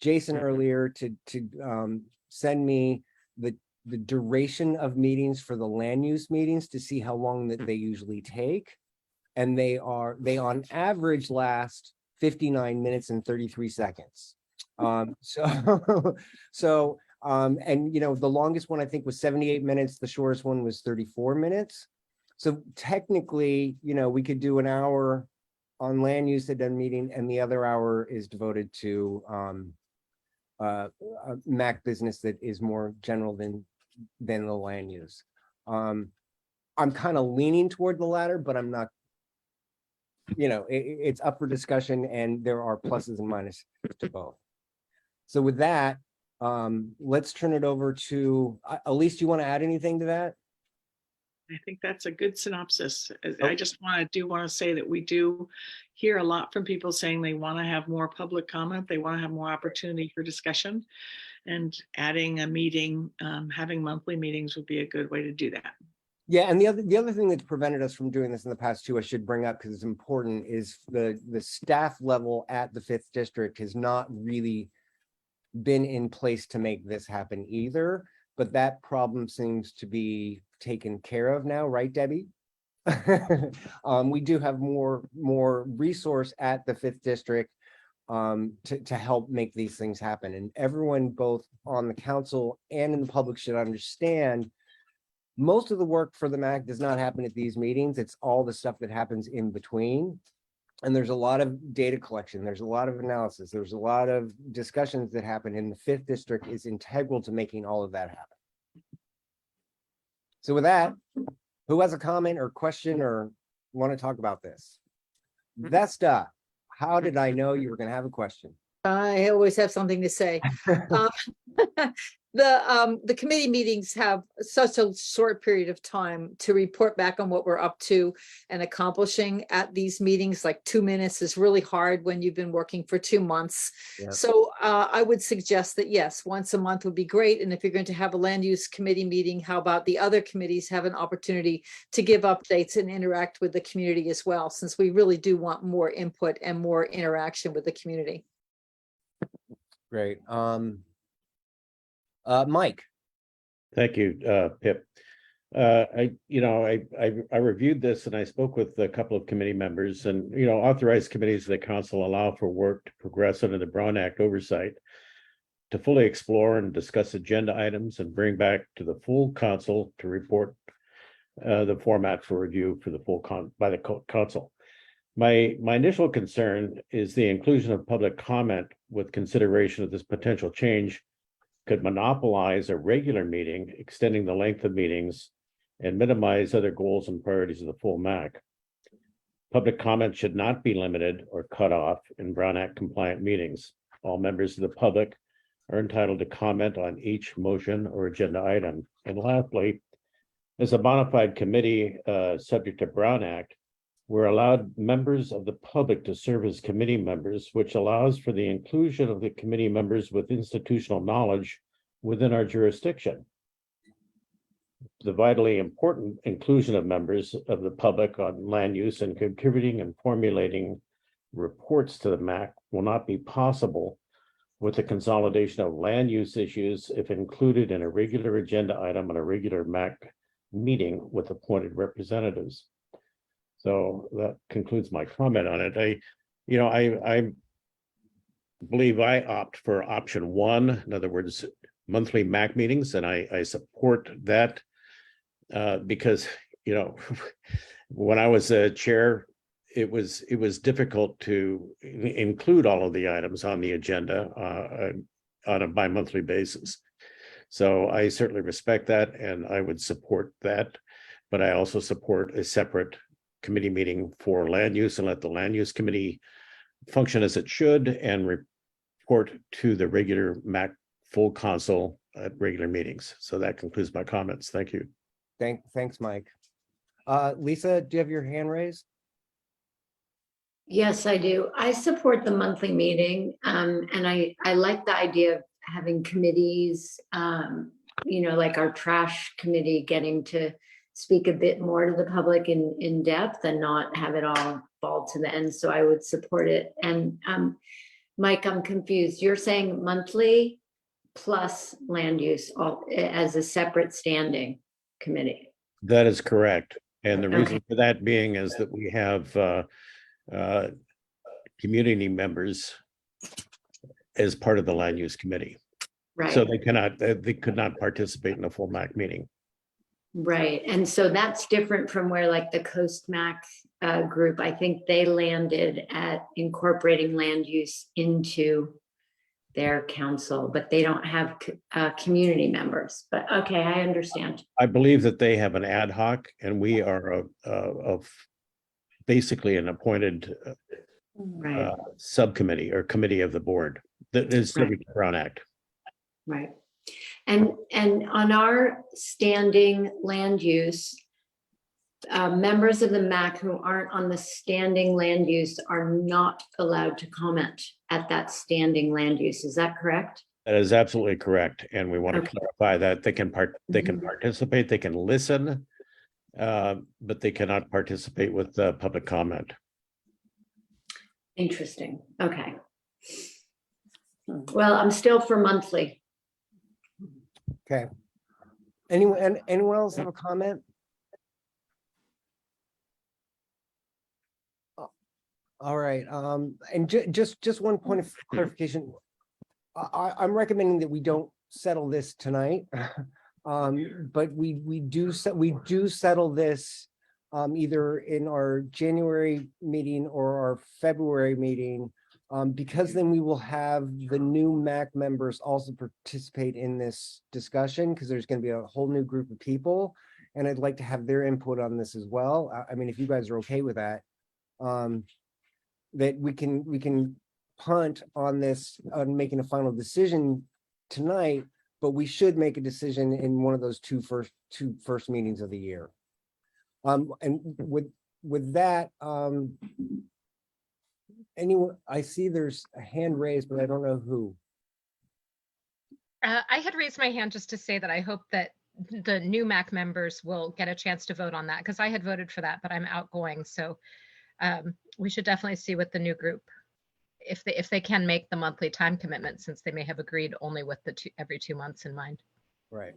Jason earlier to send me the duration of meetings for the land use meetings to see how long that they usually take. And they on average last 59 minutes and 33 seconds. And the longest one I think was 78 minutes. The shortest one was 34 minutes. So technically, we could do an hour on land use at a meeting and the other hour is devoted to MAC business that is more general than the land use. I'm kind of leaning toward the latter, but I'm not, it's up for discussion and there are pluses and minuses to both. So with that, let's turn it over to, Elise, do you want to add anything to that? I think that's a good synopsis. I just want to say that we do hear a lot from people saying they want to have more public comment. They want to have more opportunity for discussion, and adding a meeting, having monthly meetings would be a good way to do that. Yeah, and the other thing that's prevented us from doing this in the past too, I should bring up because it's important, is the staff level at the 5th district has not really been in place to make this happen either. But that problem seems to be taken care of now, right, Debbie? We do have more resource at the 5th district to help make these things happen. And everyone, both on the council and in the public, should understand most of the work for the MAC does not happen at these meetings. It's all the stuff that happens in between. And there's a lot of data collection. There's a lot of analysis. There's a lot of discussions that happen, and the 5th district is integral to making all of that happen. So with that, who has a comment or question or want to talk about this? Vesta, how did I know you were going to have a question? I always have something to say. The committee meetings have such a short period of time to report back on what we're up to and accomplishing at these meetings. Like 2 minutes is really hard when you've been working for 2 months. Yeah. So I would suggest that, yes, once a month would be great. And if you're going to have a land use committee meeting, how about the other committees have an opportunity to give updates and interact with the community as well, since we really do want more input and more interaction with the community. Great. Mike. Thank you, Pip. I reviewed this and I spoke with a couple of committee members, and, authorized committees of the council allow for work to progress under the Brown Act oversight to fully explore and discuss agenda items and bring back to the full council to report the format for review for the full by the council. My initial concern is the inclusion of public comment with consideration of this potential change could monopolize a regular meeting, extending the length of meetings and minimize other goals and priorities of the full MAC. Public comment should not be limited or cut off in Brown Act compliant meetings. All members of the public are entitled to comment on each motion or agenda item. And lastly, as a bona fide committee subject to Brown Act, We're allowed members of the public to serve as committee members, which allows for the inclusion of the committee members with institutional knowledge within our jurisdiction. The vitally important inclusion of members of the public on land use and contributing and formulating reports to the MAC will not be possible with the consolidation of land use issues if included in a regular agenda item on a regular MAC meeting with appointed representatives. So that concludes my comment on it. I believe I opt for option one, in other words, monthly MAC meetings, and I support that because, when I was a chair, it was difficult to include all of the items on the agenda on a bi-monthly basis. So I certainly respect that, and I would support that, but I also support a separate committee meeting for land use and let the land use committee function as it should and report to the regular MAC full council at regular meetings. So that concludes my comments. Thank you. Thanks, Mike. Lisa, do you have your hand raised? Yes, I do. I support the monthly meeting, and I like the idea of having committees, like our trash committee getting to speak a bit more to the public in depth and not have it all fall to the end. So I would support it. And Mike, I'm confused. You're saying monthly plus land use as a separate standing committee? That is correct. And the reason for that being is that we have community members as part of the land use committee. Right. So they could not participate in a full MAC meeting. Right. And so that's different from where like the Coast MAC group, I think they landed at incorporating land use into their council, but they don't have community members. But okay, I understand. I believe that they have an ad hoc, and we are of basically an appointed subcommittee or committee of the board that is subject to Brown Act. Right. And on our standing land use, members of the MAC who aren't on the standing land use are not allowed to comment at that standing land use. Is that correct? That is absolutely correct. And we want to clarify that they can participate, they can listen, but they cannot participate with public comment. Interesting. Okay. Well, I'm still for monthly. Okay. Anyone else have a comment? All right. And just one point of clarification. I'm recommending that we don't settle this tonight, but we do settle this either in our January meeting or our February meeting, because then we will have the new MAC members also participate in this discussion, because there's going to be a whole new group of people, and I'd like to have their input on this as well. I mean, if you guys are okay with that, that we can punt on this, on making a final decision tonight, but we should make a decision in one of those two first meetings of the year. And with that, anyone, I see there's a hand raised, but I don't know who. I had raised my hand just to say that I hope that the new MAC members will get a chance to vote on that, because I had voted for that, but I'm outgoing. So we should definitely see what the new group, if they can make the monthly time commitment, since they may have agreed only with the every 2 months in mind. Right.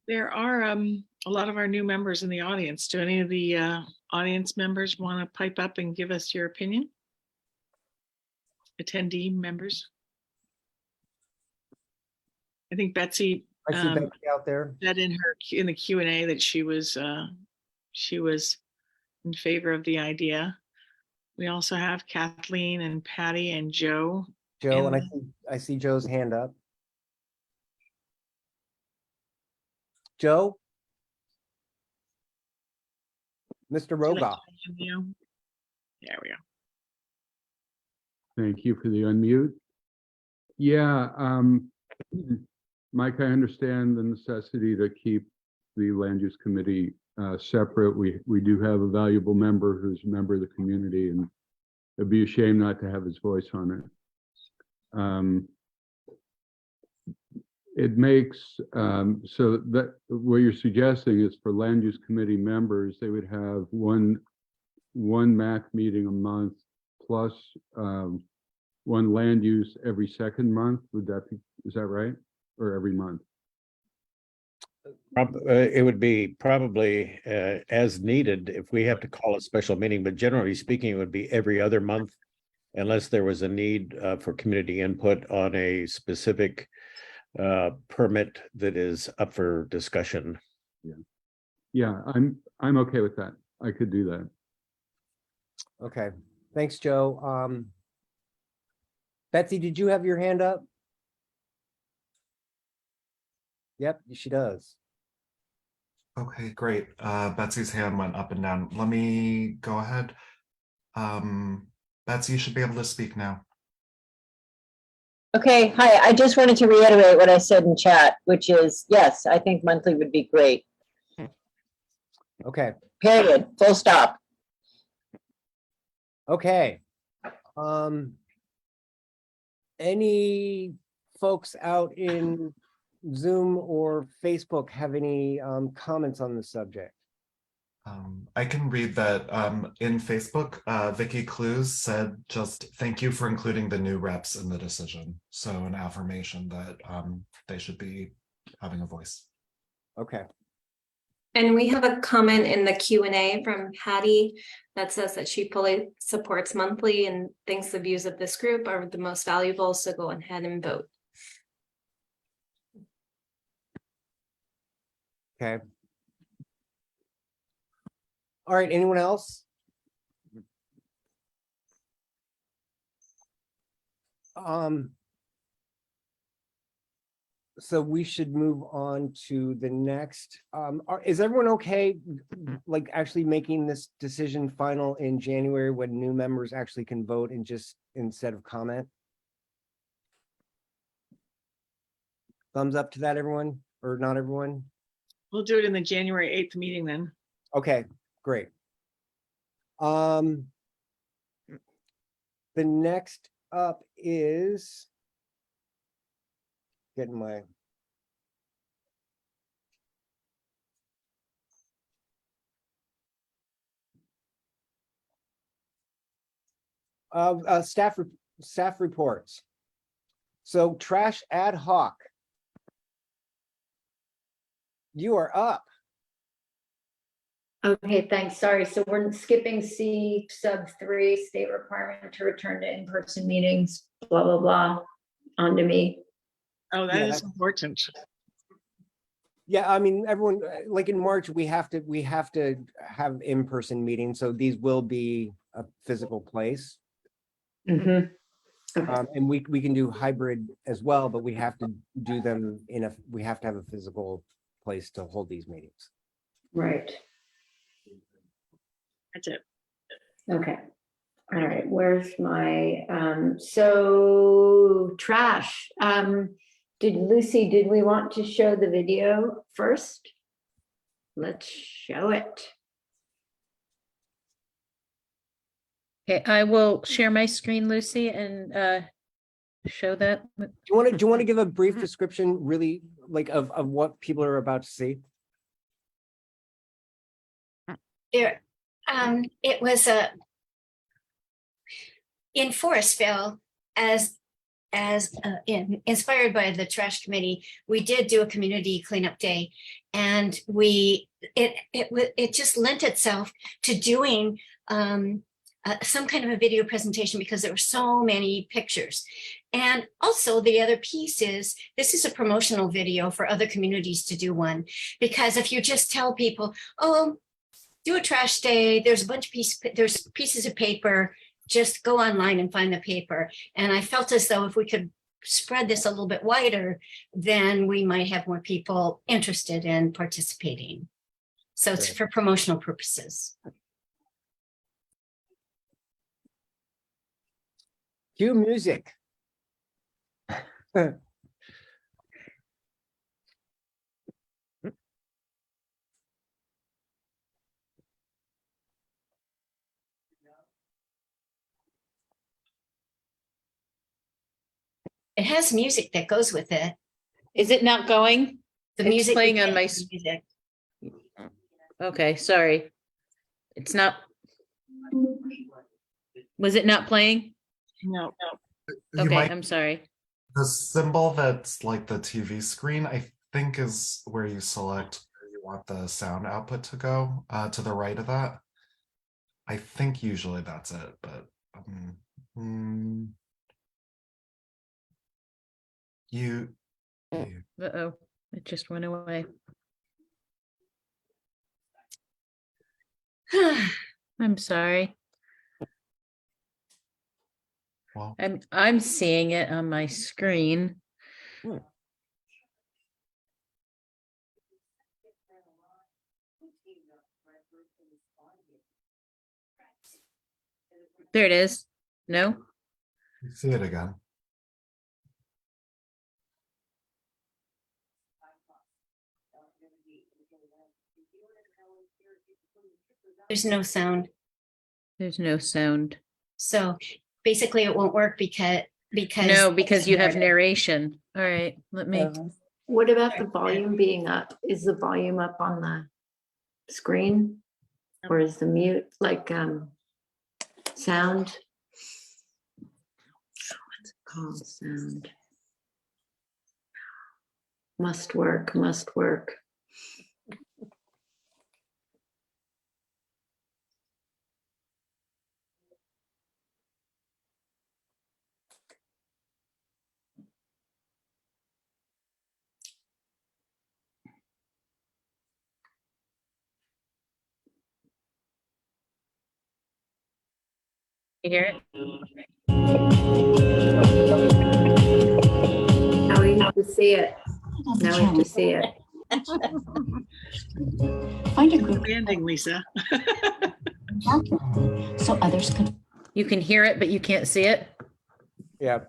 There are a lot of our new members in the audience. Do any of the audience members want to pipe up and give us your opinion? Attendee members. I think Betsy, I see Betsy out there. said in the Q&A that she was in favor of the idea. We also have Kathleen and Patty and Joe. Joe, and I see Joe's hand up. Joe? Mr. Rogoff. There we go. Thank you for the unmute. Yeah, Mike, I understand the necessity to keep the land use committee separate. We do have a valuable member who's a member of the community, and it'd be a shame not to have his voice on it. It makes so that what you're suggesting is for land use committee members, they would have one MAC meeting a month plus one land use every second month. Is that right? Or every month? It would be probably as needed if we have to call a special meeting, but generally speaking, it would be every other month unless there was a need for community input on a specific permit that is up for discussion. Yeah, I'm okay with that. I could do that. Okay, thanks, Joe. Betsy, did you have your hand up? Yep, she does. Okay, great. Betsy's hand went up and down. Let me go ahead. Betsy, you should be able to speak now. Okay, hi. I just wanted to reiterate what I said in chat, which is, yes, I think monthly would be great. Okay. Period. Full stop. Okay. Any folks out in Zoom or Facebook have any comments on the subject? I can read that in Facebook, Vicky Clues said, just thank you for including the new reps in the decision. So an affirmation that they should be having a voice. Okay. And we have a comment in the Q&A from Patty that says that she fully supports monthly and thinks the views of this group are the most valuable. So go ahead and vote. Okay. All right, anyone else? So we should move on to the next. Is everyone okay, like actually making this decision final in January when new members actually can vote and just instead of comment? Thumbs up to that, everyone, or not everyone? We'll do it in the January 8th meeting then. Okay, great. The next up is getting my staff reports. So trash ad hoc. You are up. Okay, thanks. Sorry. So we're skipping C sub 3, state requirement to return to in-person meetings, blah, blah, blah, onto me. Oh, that is important. Yeah, I mean, everyone, like in March, we have to have in-person meetings, so these will be a physical place. Mm-hmm. Okay. And we can do hybrid as well, but we have to do them we have to have a physical place to hold these meetings. Right. That's it. Okay. All right. Where's my, so trash. Lucy, did we want to show the video first? Let's show it. Okay, I will share my screen, Lucy, and show that. Do you want to give a brief description, really, like of what people are about to see? There, it was in Forestville, inspired by the trash committee. We did do a community cleanup day, and it just lent itself to doing some kind of a video presentation because there were so many pictures. And also the other piece is, this is a promotional video for other communities to do one, because if you just tell people, oh, do a trash day, there's a bunch of there's pieces of paper, just go online and find the paper. And I felt as though if we could spread this a little bit wider, then we might have more people interested in participating. So it's for promotional purposes. Cue music. It has music that goes with it. Is it not going? The It's music. playing you on get my is music. Okay, sorry. It's not. Was it not playing? No. You Okay, might- I'm sorry. The symbol that's like the TV screen, I think is where you select where you want the sound output to go, to the right of that. I think usually that's it, but you Uh-oh, it just went away. I'm sorry. well, I'm seeing it on my screen. There it is. No? see it again. There's no sound. There's no sound. So basically it won't work because No, because you have narration. All right, let me. What about the volume being up? Is the volume up on the screen? Or is the mute like sound? What's it called? Sound. Must work, must work. You hear it? Now we have to see it. Now we have to see it. Find a group Demanding, Lisa. so others could. You can hear it, but you can't see it. Yeah.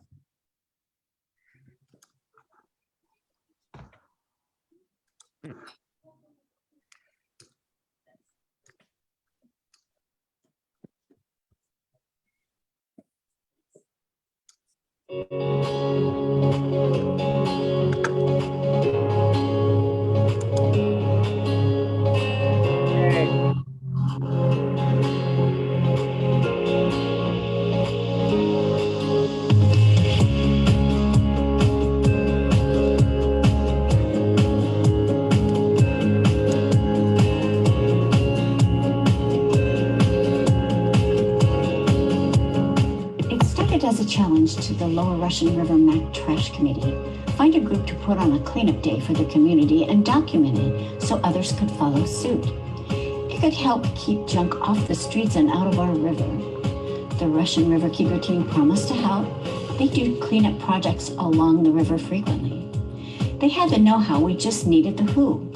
It started as a challenge to the Lower Russian River Mac Trash Committee. Find a group to put on a cleanup day for the community and document it so others could follow suit. It could help keep junk off the streets and out of our river. The Russian River Keeper team promised to help. They do cleanup projects along the river frequently. They had the know-how, we just needed the who.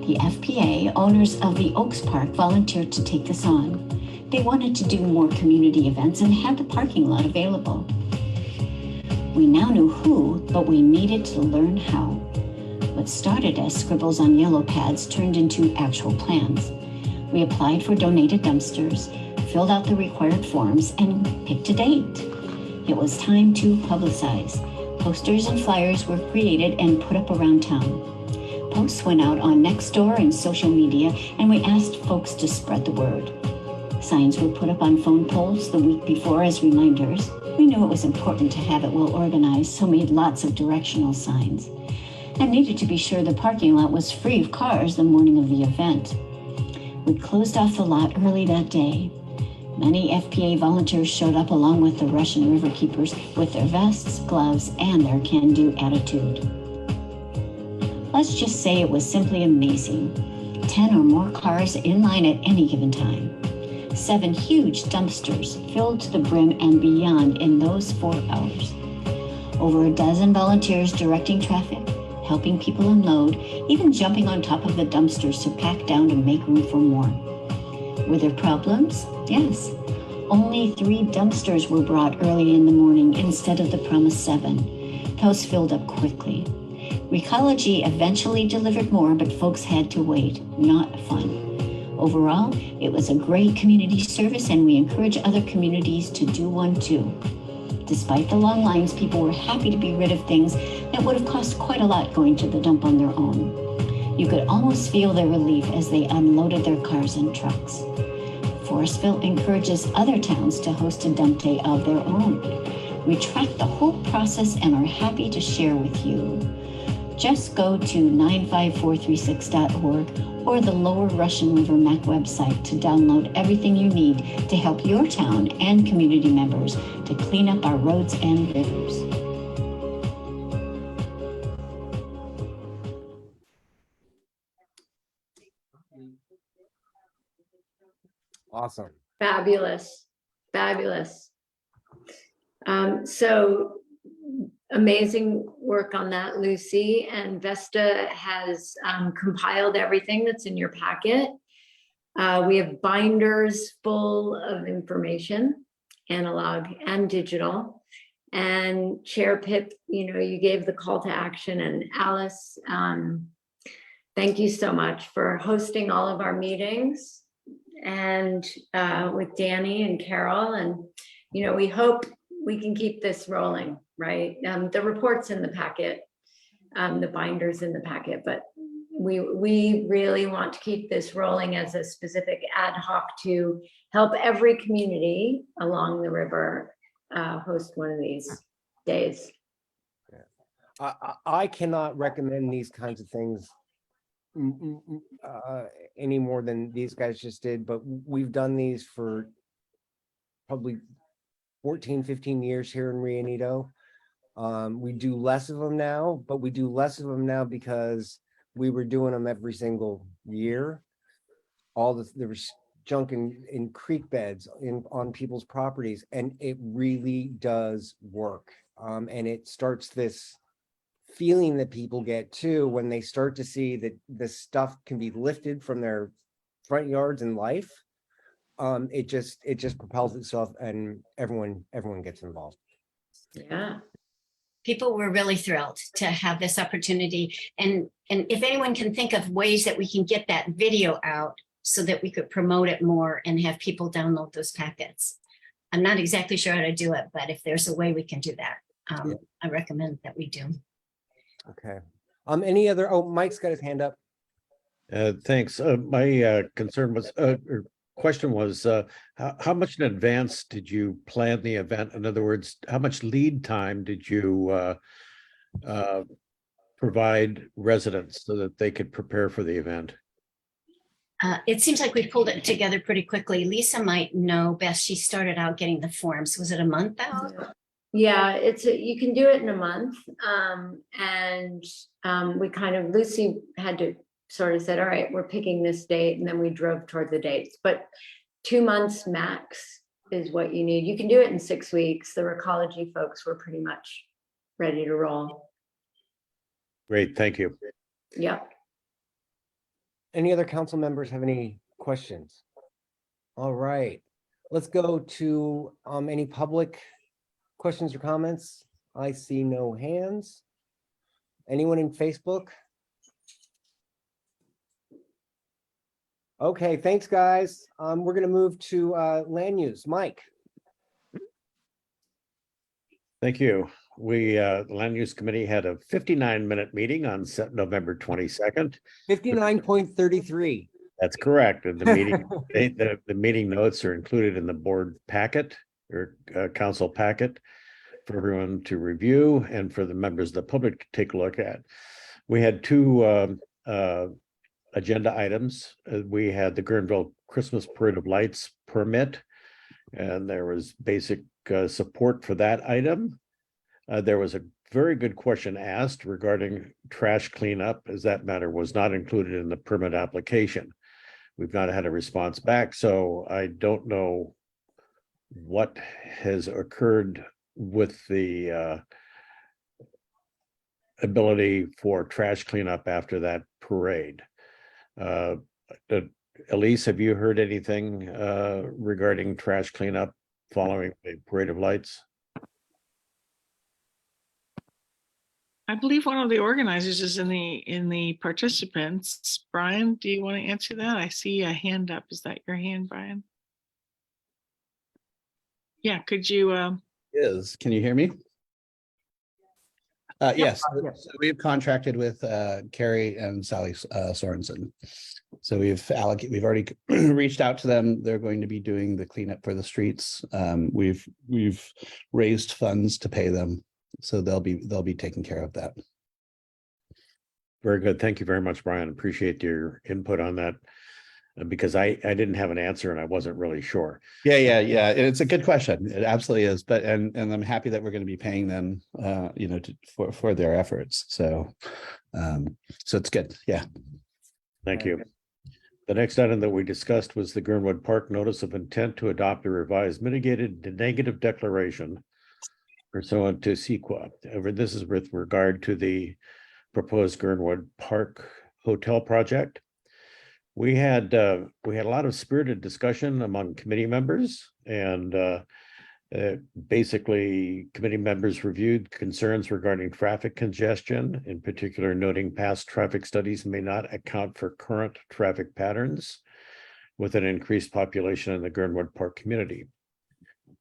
The FPA, owners of the Oaks Park, volunteered to take this on. They wanted to do more community events and had the parking lot available. We now knew who, but we needed to learn how. What started as scribbles on yellow pads turned into actual plans. We applied for donated dumpsters, filled out the required forms, and picked a date. It was time to publicize. Posters and flyers were created and put up around town. Posts went out on Nextdoor and social media, and we asked folks to spread the word. Signs were put up on phone poles the week before as reminders. We knew it was important to have it well organized, so made lots of directional signs. And needed to be sure the parking lot was free of cars the morning of the event. We closed off the lot early that day. Many FPA volunteers showed up along with the Russian River Keepers with their vests, gloves, and their can-do attitude. Let's just say it was simply amazing. 10 or more cars in line at any given time. 7 huge dumpsters filled to the brim and beyond in those 4 hours. Over a dozen volunteers directing traffic, helping people unload, even jumping on top of the dumpsters to pack down to make room for more. Were there problems? Yes. Only 3 dumpsters were brought early in the morning instead of the promised 7. Those filled up quickly. Recology eventually delivered more, but folks had to wait. Not fun. Overall, it was a great community service, and we encourage other communities to do one too. Despite the long lines, people were happy to be rid of things that would have cost quite a lot going to the dump on their own. You could almost feel their relief as they unloaded their cars and trucks. Forestville encourages other towns to host a dump day of their own. We tracked the whole process and are happy to share with you. Just go to 95436.org or the Lower Russian River MAC website to download everything you need to help your town and community members to clean up our roads and rivers. Awesome. Fabulous, fabulous. So amazing work on that, Lucy. And Vesta has compiled everything that's in your packet. We have binders full of information, analog and digital. And Chair Pip, you gave the call to action, and Alice, thank you so much for hosting all of our meetings, and with Danny and Carol. And, we hope we can keep this rolling, right? The report's in the packet, the binder's in the packet, but we really want to keep this rolling as a specific ad hoc to help every community along the river host one of these days. I cannot recommend these kinds of things any more than these guys just did, but we've done these for probably 14, 15 years here in Rio Neato. We do less of them now, but we do less of them now because we were doing them every single year. There was junk in creek beds on people's properties, and it really does work. And it starts this feeling that people get too when they start to see that this stuff can be lifted from their front yards in life. It just propels itself, and everyone gets involved. Yeah. People were really thrilled to have this opportunity. And if anyone can think of ways that we can get that video out so that we could promote it more and have people download those packets. I'm not exactly sure how to do it, but if there's a way we can do that, I recommend that we do. Okay. Any other, Mike's got his hand up. Thanks. My concern was, or question was, how much in advance did you plan the event? In other words, how much lead time did you provide residents so that they could prepare for the event? It seems like we pulled it together pretty quickly. Lisa might know best. She started out getting the forms. Was it a month out? Yeah, you can do it in a month. We Lucy had to sort of said, all right, we're picking this date, and then we drove toward the dates. But 2 months max is what you need. You can do it in 6 weeks. The Recology folks were pretty much ready to roll. Great, thank you. Yep. Any other council members have any questions? All right, let's go to any public questions or comments. I see no hands. Anyone in Facebook? Okay, thanks, guys. We're going to move to land use. Mike. Thank you. The Land Use Committee had a 59-minute meeting on November 22nd. 59.33. That's correct. And the meeting, the meeting notes are included in the board packet or council packet for everyone to review and for the members of the public to take a look at. We had two agenda items. We had the Guerneville Christmas Parade of Lights permit, and there was basic support for that item. There was a very good question asked regarding trash cleanup, as that matter was not included in the permit application. We've not had a response back, so I don't know what has occurred with the ability for trash cleanup after that parade. Elise, have you heard anything regarding trash cleanup following the Parade of Lights? I believe one of the organizers is in the participants. Brian, do you want to answer that? I see a hand up. Is that your hand, Brian? Yeah, could you is. Can you hear me? Yes, so we've contracted with Carrie and Sally Sorensen. So we've already reached out to them. They're going to be doing the cleanup for the streets. We've raised funds to pay them, so they'll be taking care of that. Very good. Thank you very much, Brian. Appreciate your input on that. Because I didn't have an answer and I wasn't really sure. Yeah. It's a good question. It absolutely is. But and I'm happy that we're going to be paying them, for their efforts. So it's good. Yeah. Thank you. The next item that we discussed was the Gernwood Park Notice of Intent to Adopt a Revised Mitigated Negative Declaration pursuant to CEQA. This is with regard to the proposed Gernwood Park Hotel project. We had a lot of spirited discussion among committee members, and basically committee members reviewed concerns regarding traffic congestion, in particular noting past traffic studies may not account for current traffic patterns with an increased population in the Gernwood Park community.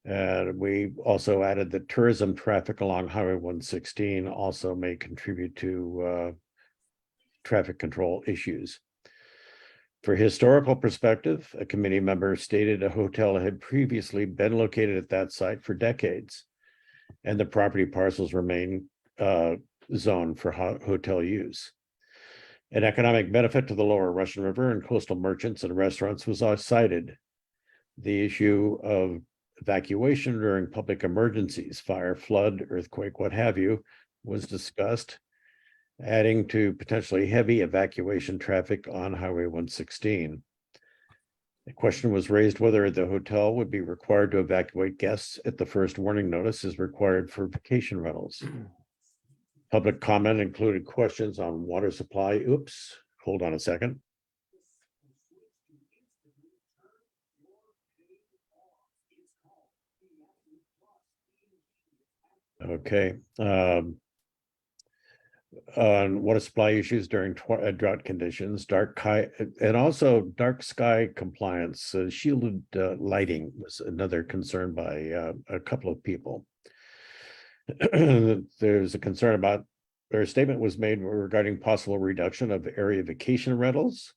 And we also added that tourism traffic along Highway 116 also may contribute to traffic control issues. For historical perspective, a committee member stated a hotel had previously been located at that site for decades, and the property parcels remain zoned for hotel use. An economic benefit to the lower Russian River and coastal merchants and restaurants was cited. The issue of evacuation during public emergencies, fire, flood, earthquake, what have you, was discussed, adding to potentially heavy evacuation traffic on Highway 116. The question was raised whether the hotel would be required to evacuate guests at the first warning notice as required for vacation rentals. Public comment included questions on water supply. Oops, hold on a second. Okay. On water supply issues during drought conditions, and also dark sky compliance. Shielded lighting was another concern by a couple of people. There's a concern about, or a statement was made regarding possible reduction of area vacation rentals,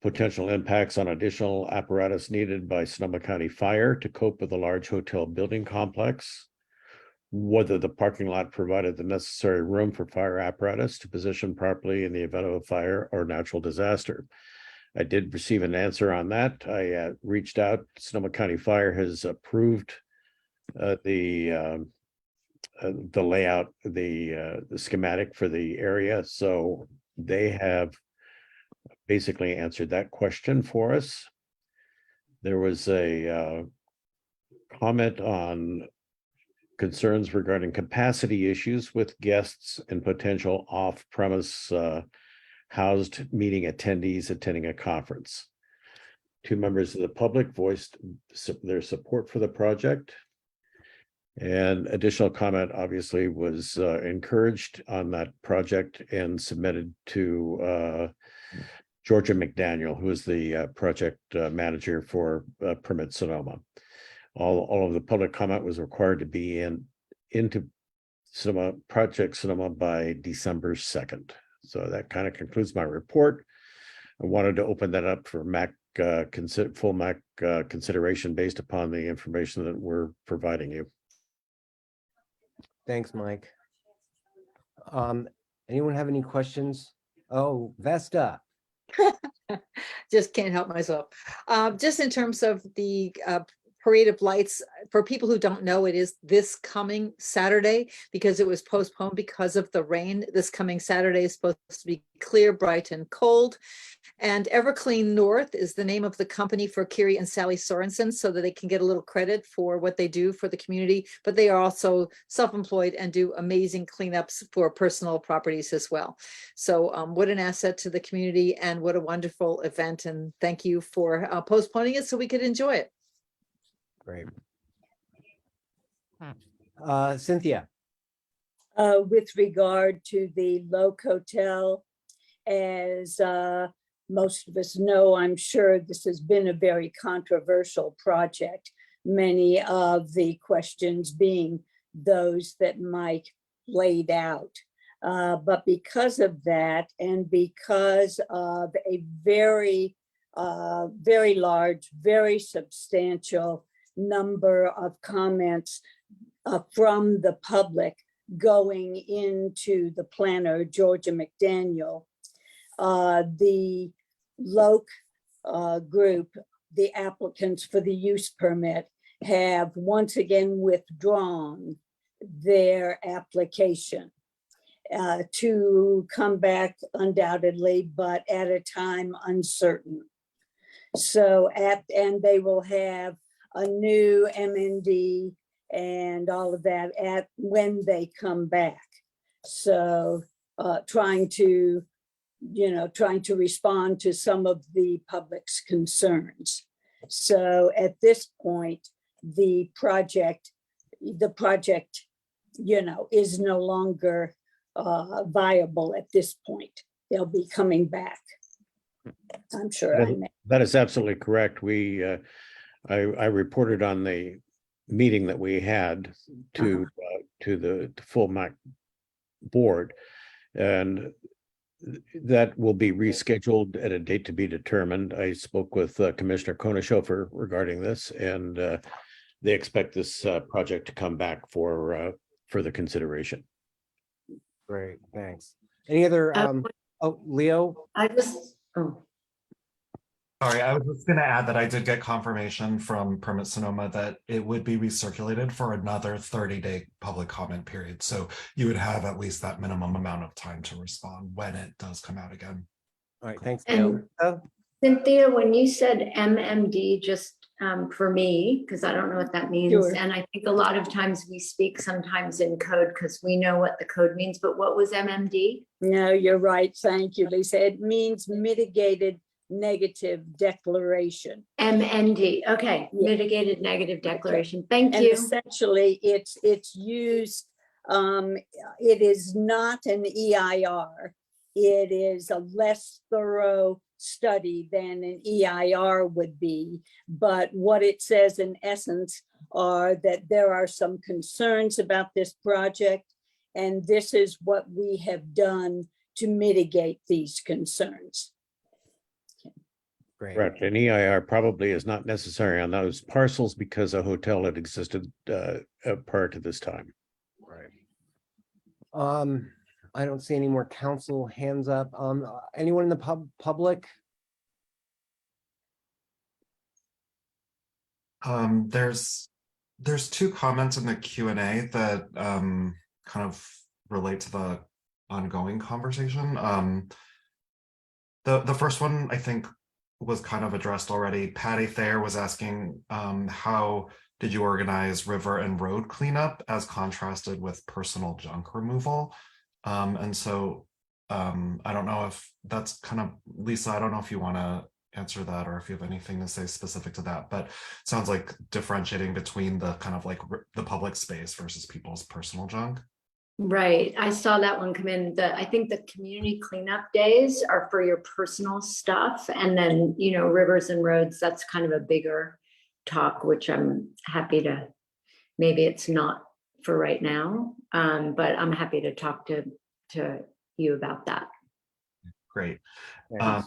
potential impacts on additional apparatus needed by Sonoma County Fire to cope with a large hotel building complex, whether the parking lot provided the necessary room for fire apparatus to position properly in the event of a fire or natural disaster. I did receive an answer on that. I reached out. Sonoma County Fire has approved the layout, the schematic for the area. So they have basically answered that question for us. There was a comment on concerns regarding capacity issues with guests and potential off-premise housed meeting attendees attending a conference. 2 members of the public voiced their support for the project. And additional comment obviously was encouraged on that project and submitted to Georgia McDaniel, who is the project manager for Permit Sonoma. All of the public comment was required to be into Sonoma Project Sonoma by December 2nd. So that kind of concludes my report. I wanted to open that up for full MAC consideration based upon the information that we're providing you. Thanks, Mike. Anyone have any questions? Oh, Vesta. Just can't help myself. Just in terms of the Parade of Lights, for people who don't know, it is this coming Saturday because it was postponed because of the rain. This coming Saturday is supposed to be clear, bright, and cold. And Everclean North is the name of the company for Kiri and Sally Sorensen, so that they can get a little credit for what they do for the community. But they are also self-employed and do amazing cleanups for personal properties as well. So what an asset to the community and what a wonderful event. And thank you for postponing it so we could enjoy it. Great. Cynthia. With regard to the Loc Hotel, as most of us know, I'm sure this has been a very controversial project. many of the questions being those that Mike laid out. But because of that, and because of a very large, very substantial number of comments from the public going into the planner, Georgia McDaniel, the Loc group, the applicants for the use permit, have once again withdrawn their application to come back undoubtedly, but at a time uncertain. So and they will have a new MND and all of that when they come back. So trying to respond to some of the public's concerns. So at this point, the project, is no longer viable at this point. They'll be coming back. I'm sure. That is absolutely correct. I reported on the meeting that we had to the full MAC board, and that will be rescheduled at a date to be determined. I spoke with Commissioner Konishofer regarding this, and they expect this project to come back for further consideration. Great, thanks. Any other, Leo? Sorry, I was just going to add that I did get confirmation from Permit Sonoma that it would be recirculated for another 30-day public comment period. So you would have at least that minimum amount of time to respond when it does come out again. All right, thanks, And Leo. Cynthia, when you said MMD, just for me, because I don't know what that means. Sure. And I think a lot of times we speak sometimes in code because we know what the code means, but what was MMD? No, you're right. Thank you, Lisa. It means mitigated negative declaration. MND. Okay, Yeah. Mitigated negative declaration. Thank And you. essentially it's used, it is not an EIR. It is a less thorough study than an EIR would be. But what it says in essence are that there are some concerns about this project, and this is what we have done to mitigate these concerns. Great. Correct. An EIR probably is not necessary on those parcels because a hotel had existed prior to this time. Right. I don't see any more council hands up. Anyone in the public? There's two comments in the Q&A that kind of relate to the ongoing conversation. The first one I think was kind of addressed already. Patty Thayer was asking how did you organize river and road cleanup as contrasted with personal junk removal? And so I don't know if that's kind of, Lisa, I don't know if you want to answer that or if you have anything to say specific to that, but it sounds like differentiating between the kind of like the public space versus people's personal junk. Right. I saw that one come in. I think the community cleanup days are for your personal stuff. And then, rivers and roads, that's kind of a bigger talk, which I'm happy to, maybe it's not for right now, but I'm happy to talk to you about that. Great. Yeah.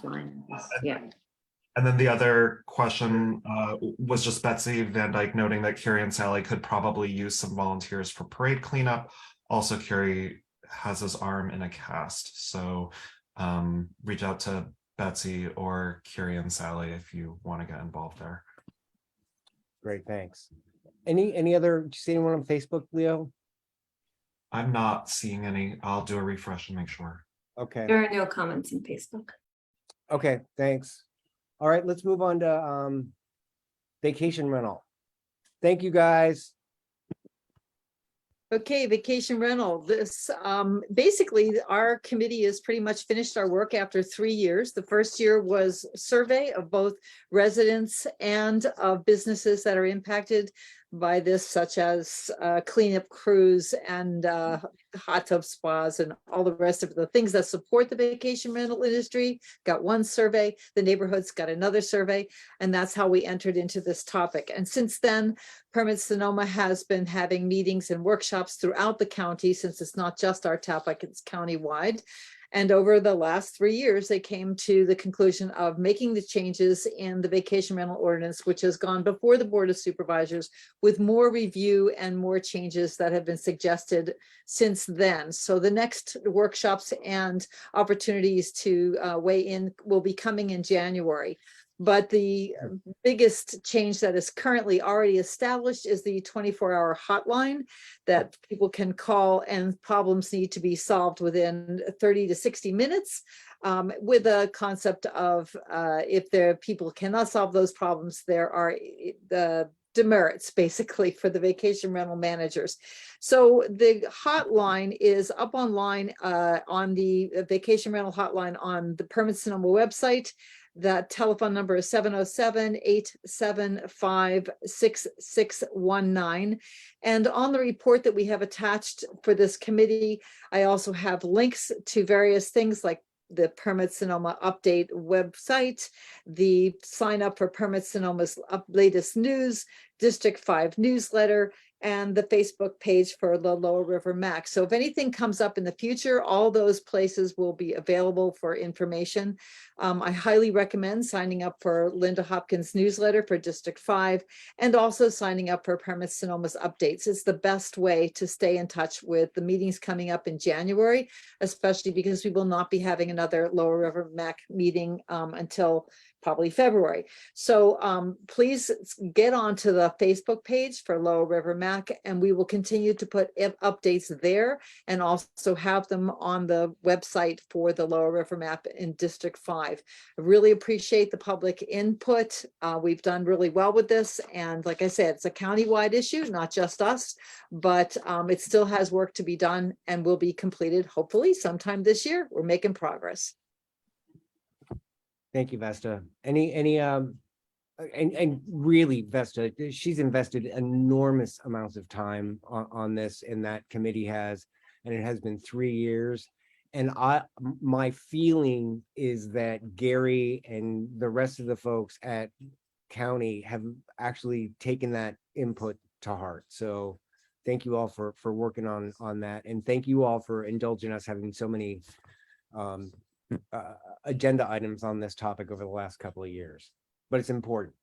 And then the other question was just Betsy Van Dyke noting that Carrie and Sally could probably use some volunteers for parade cleanup. Also, Carrie has his arm in a cast, so reach out to Betsy or Carrie and Sally if you want to get involved there. Great, thanks. Any other, do you see anyone on Facebook, Leo? I'm not seeing any. I'll do a refresh and make sure. Okay. There are no comments on Facebook. Okay, thanks. All right, let's move on to vacation rental. Thank you, guys. Okay, vacation rental. This basically our committee is pretty much finished our work after 3 years. The first year was survey of both residents and of businesses that are impacted by this, such as cleanup crews and hot tub spas and all the rest of the things that support the vacation rental industry, got one survey, the neighborhoods got another survey, and that's how we entered into this topic. And since then, Permit Sonoma has been having meetings and workshops throughout the county, since it's not just our topic, it's countywide. And over the last 3 years, they came to the conclusion of making the changes in the vacation rental ordinance, which has gone before the Board of Supervisors with more review and more changes that have been suggested since then. So the next workshops and opportunities to weigh in will be coming in January. But the biggest change that is currently already established is the 24-hour hotline that people can call, and problems need to be solved within 30 to 60 minutes, with a concept of if people cannot solve those problems, there are the demerits basically for the vacation rental managers. So the hotline is up online on the vacation rental hotline on the Permit Sonoma website. That telephone number is 707-875-6619. And on the report that we have attached for this committee, I also have links to various things like the Permit Sonoma update website, the sign up for Permit Sonoma's latest news, District 5 newsletter, and the Facebook page for the Lower River MAC. So if anything comes up in the future, all those places will be available for information. I highly recommend signing up for Linda Hopkins' newsletter for District 5, and also signing up for Permit Sonoma's updates. It's the best way to stay in touch with the meetings coming up in January, especially because we will not be having another Lower River MAC meeting until probably February. So please get onto the Facebook page for Lower River MAC, and we will continue to put updates there and also have them on the website for the Lower River MAP in District 5. I really appreciate the public input. We've done really well with this. And like I said, it's a countywide issue, not just us, but it still has work to be done and will be completed hopefully sometime this year. We're making progress. Thank you, Vesta. And really, Vesta, she's invested enormous amounts of time on this, and that committee has, and it has been 3 years. And my feeling is that Gary and the rest of the folks at county have actually taken that input to heart. So thank you all for working on that, and thank you all for indulging us having so many agenda items on this topic over the last couple of years, but it's important.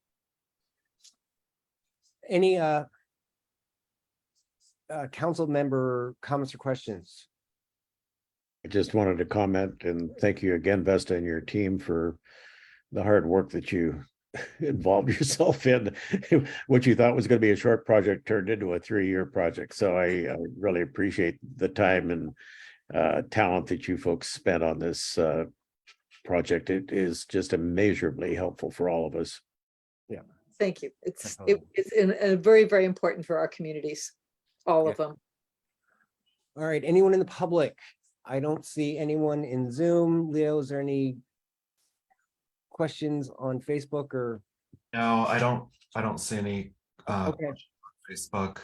Any council member comments or questions? I just wanted to comment and thank you again, Vesta, and your team for the hard work that you involved yourself in. What you thought was going to be a short project turned into a 3-year project. So I really appreciate the time and talent that you folks spent on this project. It is just immeasurably helpful for all of us. Yeah. Thank you. It's very, very important for our communities, all of them. All right, anyone in the public? I don't see anyone in Zoom. Leo, is there any questions on Facebook or? No, I don't see any Okay. on Facebook.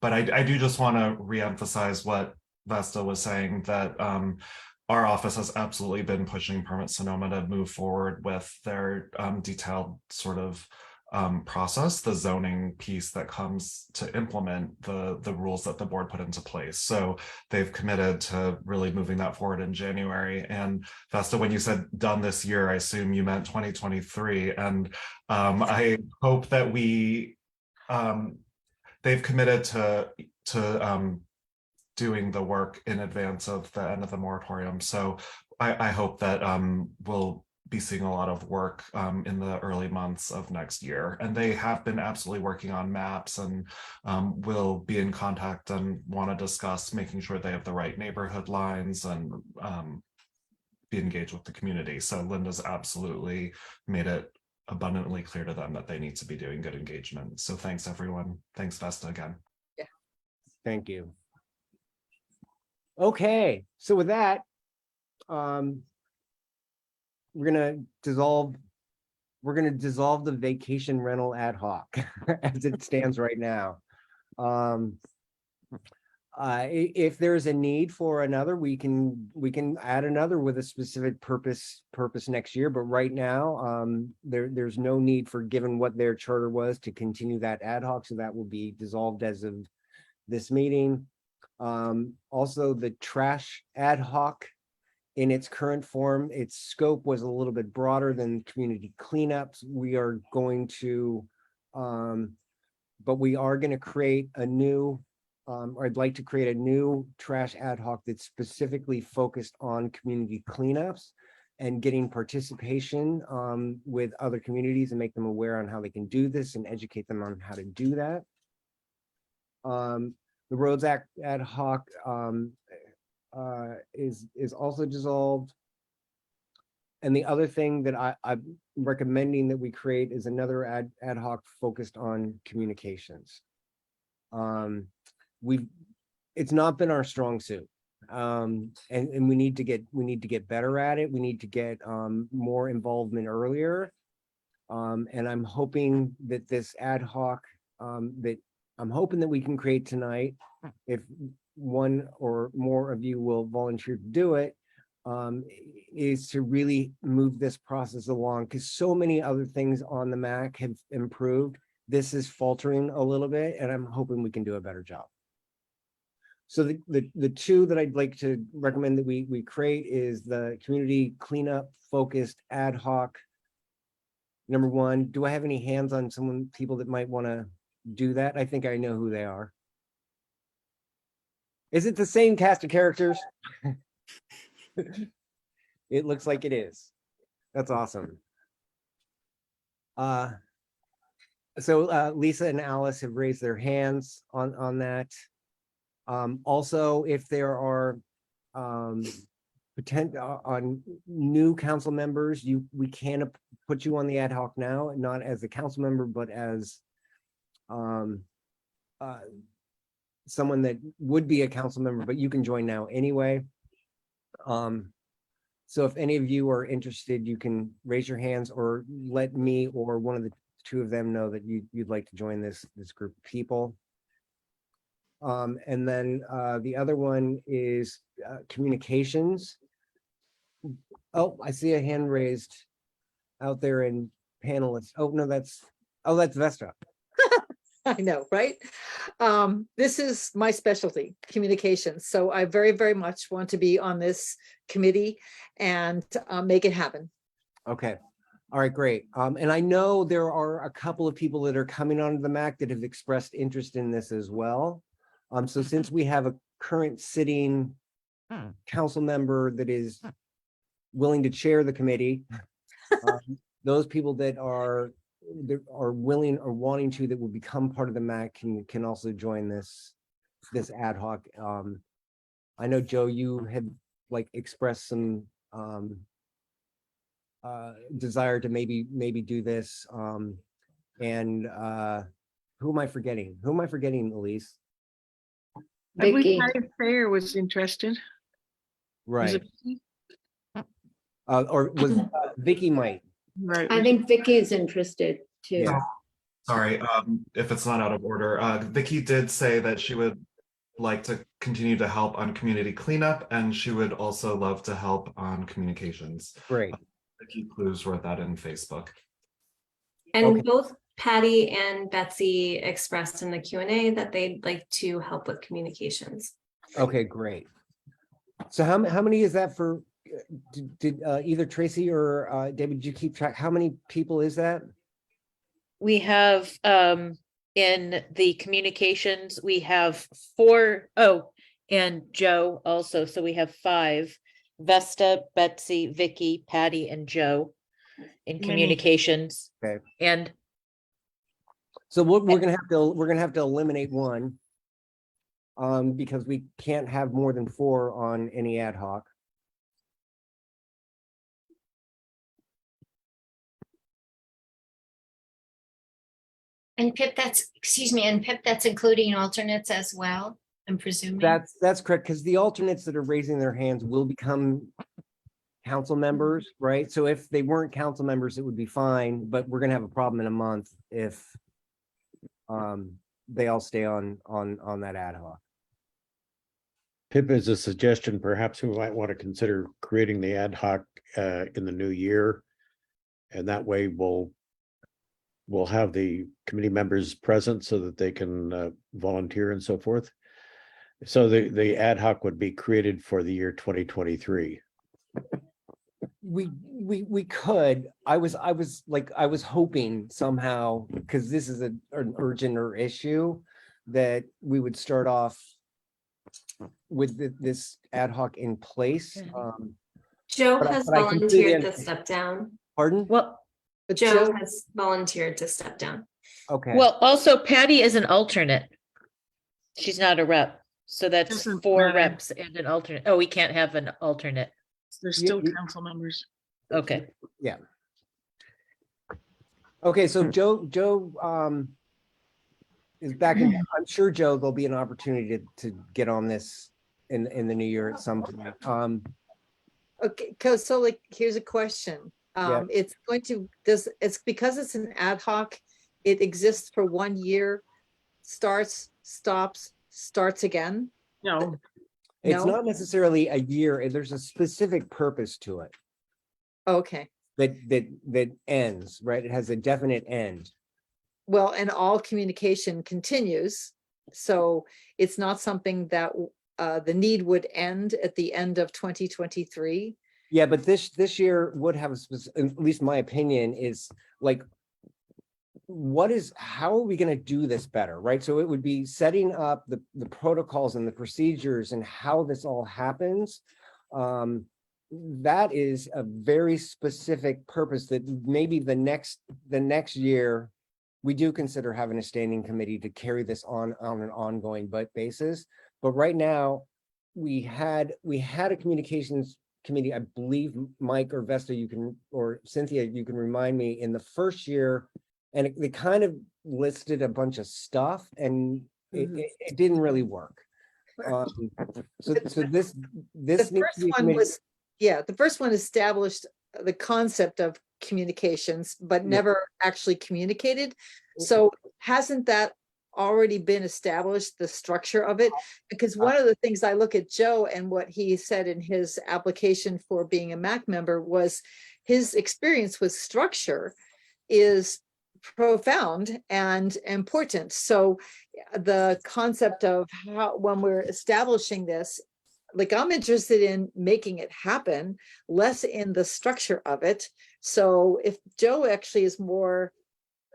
But I do just want to reemphasize what Vesta was saying, that our office has absolutely been pushing Permit Sonoma to move forward with their detailed sort of process, the zoning piece that comes to implement the rules that the board put into place. So they've committed to really moving that forward in January. And Vesta, when you said done this year, I assume you meant 2023. And I hope that they've committed to doing the work in advance of the end of the moratorium. So I hope that we'll be seeing a lot of work in the early months of next year. And they have been absolutely working on maps, and will be in contact and want to discuss making sure they have the right neighborhood lines and be engaged with the community. So Linda's absolutely made it abundantly clear to them that they need to be doing good engagement. So thanks, everyone. Thanks, Vesta, again. Yeah. Thank you. Okay, so with that, we're gonna dissolve we're gonna dissolve the vacation rental ad hoc as it stands right now. If there's a need for another, we can add another with a specific purpose next year. But right now, there's no need for, given what their charter was, to continue that ad hoc. So that will be dissolved as of this meeting. Also, the trash ad hoc in its current form, its scope was a little bit broader than community cleanups. We are going to, but we are going to create a new, or I'd like to create a new trash ad hoc that's specifically focused on community cleanups and getting participation with other communities and make them aware on how they can do this and educate them on how to do that. The roads act ad hoc is also dissolved. And the other thing that I'm recommending that we create is another ad hoc focused on communications. It's not been our strong suit. And we need to get better at it. We need to get more involvement earlier. And I'm hoping that this ad hoc I'm hoping that we can create tonight, if one or more of you will volunteer to do it, is to really move this process along, because so many other things on the MAC have improved. This is faltering a little bit, and I'm hoping we can do a better job. So the two that I'd like to recommend that we create is the community cleanup focused ad hoc. Number one, do I have any hands on people that might want to do that? I think I know who they are. Is it the same cast of characters? It looks like it is. That's awesome. So Lisa and Alice have raised their hands on that. Also, if there are potential on new council members, we can put you on the ad hoc now, not as a council member, but as someone that would be a council member, but you can join now anyway. So if any of you are interested, you can raise your hands or let me or one of the two of them know that you'd like to join this group of people. And then the other one is communications. Oh, I see a hand raised out there in panelists. Oh, no, that's Vesta. I know, right? This is my specialty, communications. So I very, very much want to be on this committee and make it happen. Okay. All right, great. And I know there are a couple of people that are coming onto the MAC that have expressed interest in this as well. So since we have a current sitting council member that is willing to chair the committee, those people that are willing or wanting to, that will become part of the MAC can also join this ad hoc. I know, Joe, you had expressed some desire to maybe do this. And who am I forgetting? Elise? I believe Patty Fair was interested. Right. Was it or was Vicky might? Right. I think Vicky is interested too. Yeah. Sorry, if it's not out of order. Vicky did say that she would like to continue to help on community cleanup, and she would also love to help on communications. Great. Vicky Clues wrote that in Facebook. And both Patty and Betsy expressed in the Q&A that they'd like to help with communications. Okay, great. So how many is that for? Did either Tracy or David, did you keep track? How many people is that? We have in the communications, we have 4. Oh, and Joe also. So we have 5. Vesta, Betsy, Vicky, Patty, and Joe in communications. Okay. And so we're gonna have to eliminate one because we can't have more than 4 on any ad hoc. And Pip, that's including alternates as well, I'm presuming. That's correct, because the alternates that are raising their hands will become council members, right? So if they weren't council members, it would be fine, but we're gonna have a problem in a month if they all stay on that ad hoc. Pip, is a suggestion, perhaps we might want to consider creating the ad hoc in the new year. And that way we'll have the committee members present so that they can volunteer and so forth. So the ad hoc would be created for the year 2023. We could. I was hoping somehow, because this is an urgent issue, that we would start off with this ad hoc in place. Joe but I- has but I completely volunteered to understand. step down. Pardon? Well, Joe has volunteered to step down. Okay. well, also Patty is an alternate. She's not a rep. So that's Doesn't 4 matter. reps and an alternate. Oh, we can't have an alternate. They're still council members. Okay. Yeah. Okay, so Joe is back in. I'm sure, Joe, there'll be an opportunity to get on this in the new year at some point. Okay, because so like, here's a question. Yeah. It's going to, it's because it's an ad hoc, it exists for 1 year, starts, stops, starts again. No, It's No? not necessarily a year. There's a specific purpose to it Okay, that ends, right? It has a definite end. well, and all communication continues. So it's not something that the need would end at the end of 2023. Yeah, but this year would have at least my opinion is like, how are we going to do this better, right? So it would be setting up the protocols and the procedures and how this all happens. That is a very specific purpose that maybe the next year we do consider having a standing committee to carry this on an ongoing basis. But right now we had a communications committee. I believe Mike or Vesta, or Cynthia, you can remind me, in the first year, and they kind of listed a bunch of stuff, and it didn't really work. So this The needs to first be a one committee- was, yeah, the first one established the concept of communications, but Yeah. never actually communicated. So hasn't that already been established, the structure of it? Because one of the things I look at Joe and what he said in his application for being a MAC member was his experience with structure is profound and important. So the concept of how, when we're establishing this, like, I'm interested in making it happen, less in the structure of it. So if Joe actually is more,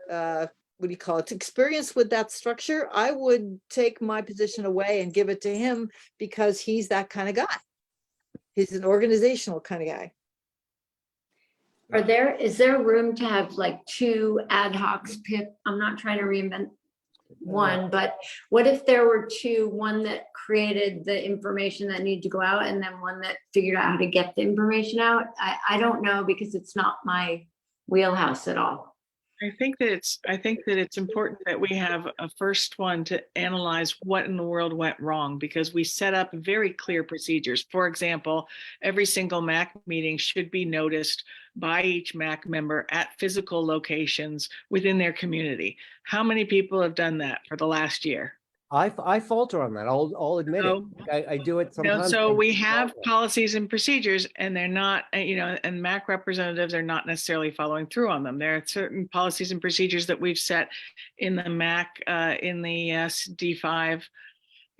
what do you call it, experience with that structure, I would take my position away and give it to him, because he's that kind of guy. He's an organizational kind of guy. Is there room to have like 2 ad hocs, Pip? I'm not trying to reinvent one, but what if there were 2, one that created the information that needed to go out and then one that figured out how to get the information out? I don't know, because it's not my wheelhouse at all. I think that it's important that we have a first one to analyze what in the world went wrong, because we set up very clear procedures. For example, every single MAC meeting should be noticed by each MAC member at physical locations within their community. How many people have done that for the last year? I falter on that. I'll admit No. it. I do it You know, sometimes. so we have policies and procedures, and they're not, and MAC representatives are not necessarily following through on them. There are certain policies and procedures that we've set in the MAC,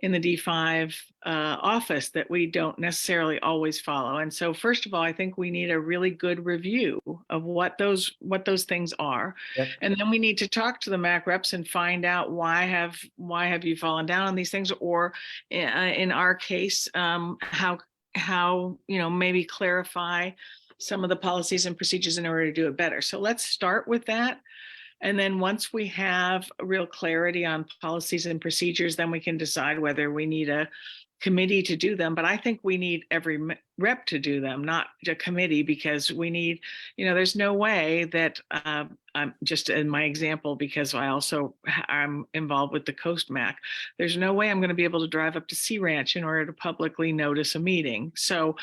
in the D5 office that we don't necessarily always follow. And so first of all, I think we need a really good review of what those things are. Yep. And then we need to talk to the MAC reps and find out why have you fallen down on these things, or in our case, how maybe clarify some of the policies and procedures in order to do it better. So let's start with that. And then once we have real clarity on policies and procedures, then we can decide whether we need a committee to do them. But I think we need every rep to do them, not a committee, because we need, there's no way that I'm just in my example, because I'm involved with the Coast MAC. There's no way I'm going to be able to drive up to Sea Ranch in order to publicly notice a meeting. So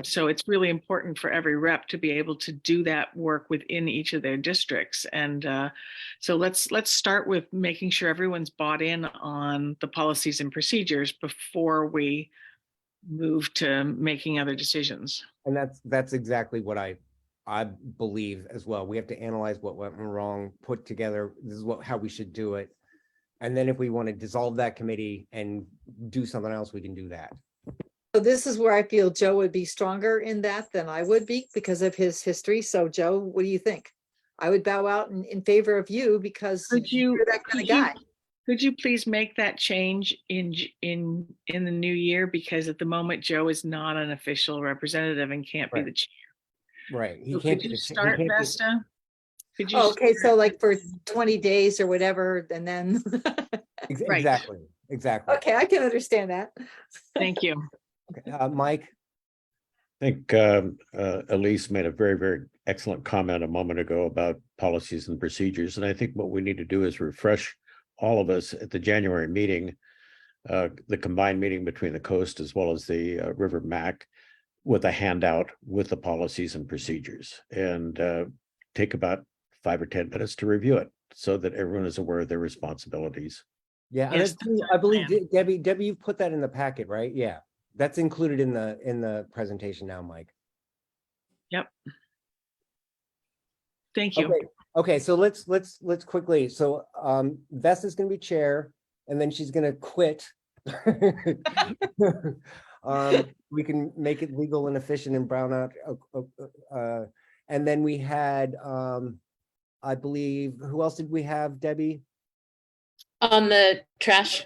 So it's really important for every rep to be able to do that work within each of their districts. And so let's start with making sure everyone's bought in on the policies and procedures before we move to making other decisions. And that's exactly what I believe as well. We have to analyze what went wrong, put together, this is how we should do it. And then if we want to dissolve that committee and do something else, we can do that. So this is where I feel Joe would be stronger in that than I would be because of his history. So Joe, what do you think? I would bow out in favor of you because you're that kind of guy. Could you please make that change in the new year? Because at the moment, Joe is not an official representative and can't be the chair. Right. He So can't could be you the cha- he start, can't be- Vesta? Could you? Okay, so like for 20 days or whatever, and then. Right. Exactly. Okay, I can understand that. Thank you. Okay, Mike? I think Elise made a very, very excellent comment a moment ago about policies and procedures. And I think what we need to do is refresh all of us at the January meeting, the combined meeting between the coast as well as the River Mac, with a handout with the policies and procedures, and take about 5 or 10 minutes to review it so that everyone is aware of their responsibilities. Yeah, and Yes, I believe Debbie, you put that in the packet, right? Yeah, that's included in the presentation now, Mike. Yep. Thank you. Okay, so let's quickly. So Vesta's gonna be chair, and then she's gonna quit. We can make it legal and efficient and brown out. And then we had, I believe, who else did we have, Debbie? On the trash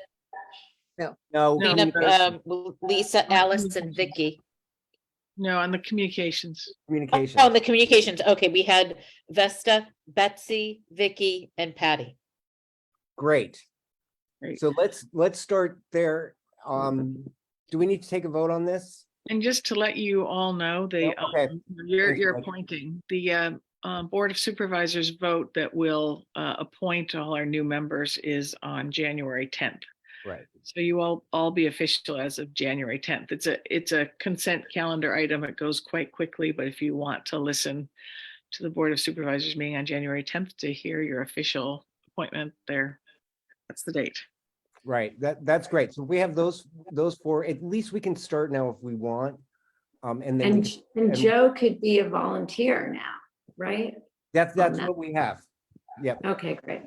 No. cleanup, Lisa, Alice, and Vicky. No, on the communications. Communication. Oh, the communications. Okay, we had Vesta, Betsy, Vicky, and Patty. Great. Great. So let's start there. Do we need to take a vote on this? And just to let you all know, Okay. you're Mike. appointing the Board of Supervisors vote that will appoint all our new members is on January 10th. Right. So you all be official as of January 10th. It's a consent calendar item. It goes quite quickly, but if you want to listen to the Board of Supervisors meeting on January 10th to hear your official appointment there, that's the date. Right, that's great. So we have those four, at least we can start now if we want. And then And Joe could be a volunteer now, right? that's what we have. Yep. Okay, great.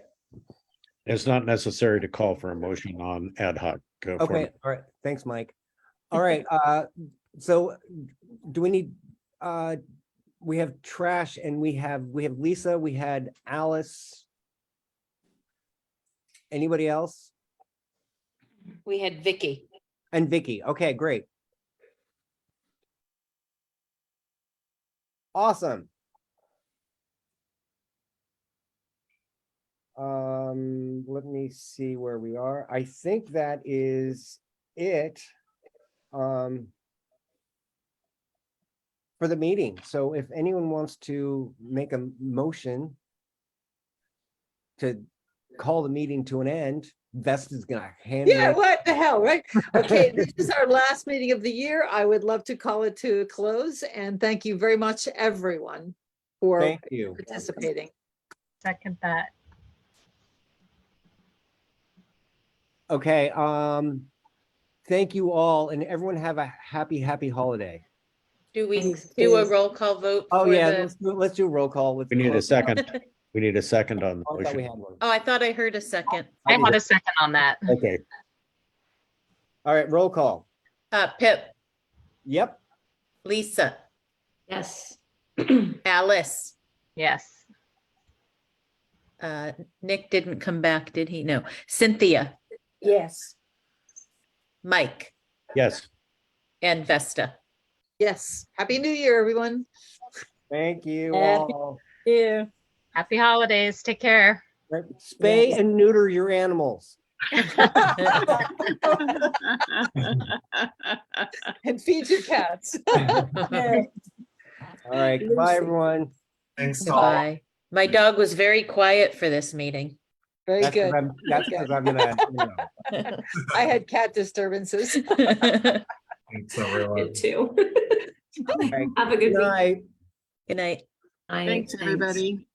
It's not necessary to call for a motion on ad hoc. Okay, all right. Thanks, Mike. All right, so do we need, we have trash and we have Lisa, we had Alice. Anybody else? We had Vicky. And Vicky. Okay, great. Awesome. Let me see where we are. I think that is it for the meeting. So if anyone wants to make a motion to call the meeting to an end, Vesta's gonna hand Yeah, it. what the hell, right? Okay, this is our last meeting of the year. I would love to call it to a close and thank you very much, everyone, for Thank you. participating. Second that. Okay, thank you all, and everyone have a happy holiday. Do we do a roll call vote? Oh, for yeah, the- let's do a roll call. We need a second. We need a second on the I thought we motion. had one. Oh, I thought I heard a second. I had a second on that. Okay, All right, roll call. Pip, Yep. Lisa, Yes. Alice. Yes. Nick didn't come back, did he? No. Cynthia, Yes. Mike, yes. and Vesta. Yes, Happy New Year, everyone. Thank you Happy- all. Yeah. Happy holidays. Take care. Right, spay and neuter your animals. And feed your cats. Yeah. All right, goodbye, everyone. Thanks to all. Bye. My dog was very quiet for this meeting. Very That's 'cause good. that's because I'm gonna, I had cat disturbances. Thanks, everyone. Too. All right, Have a good good week. night. Good night. Thanks, everybody.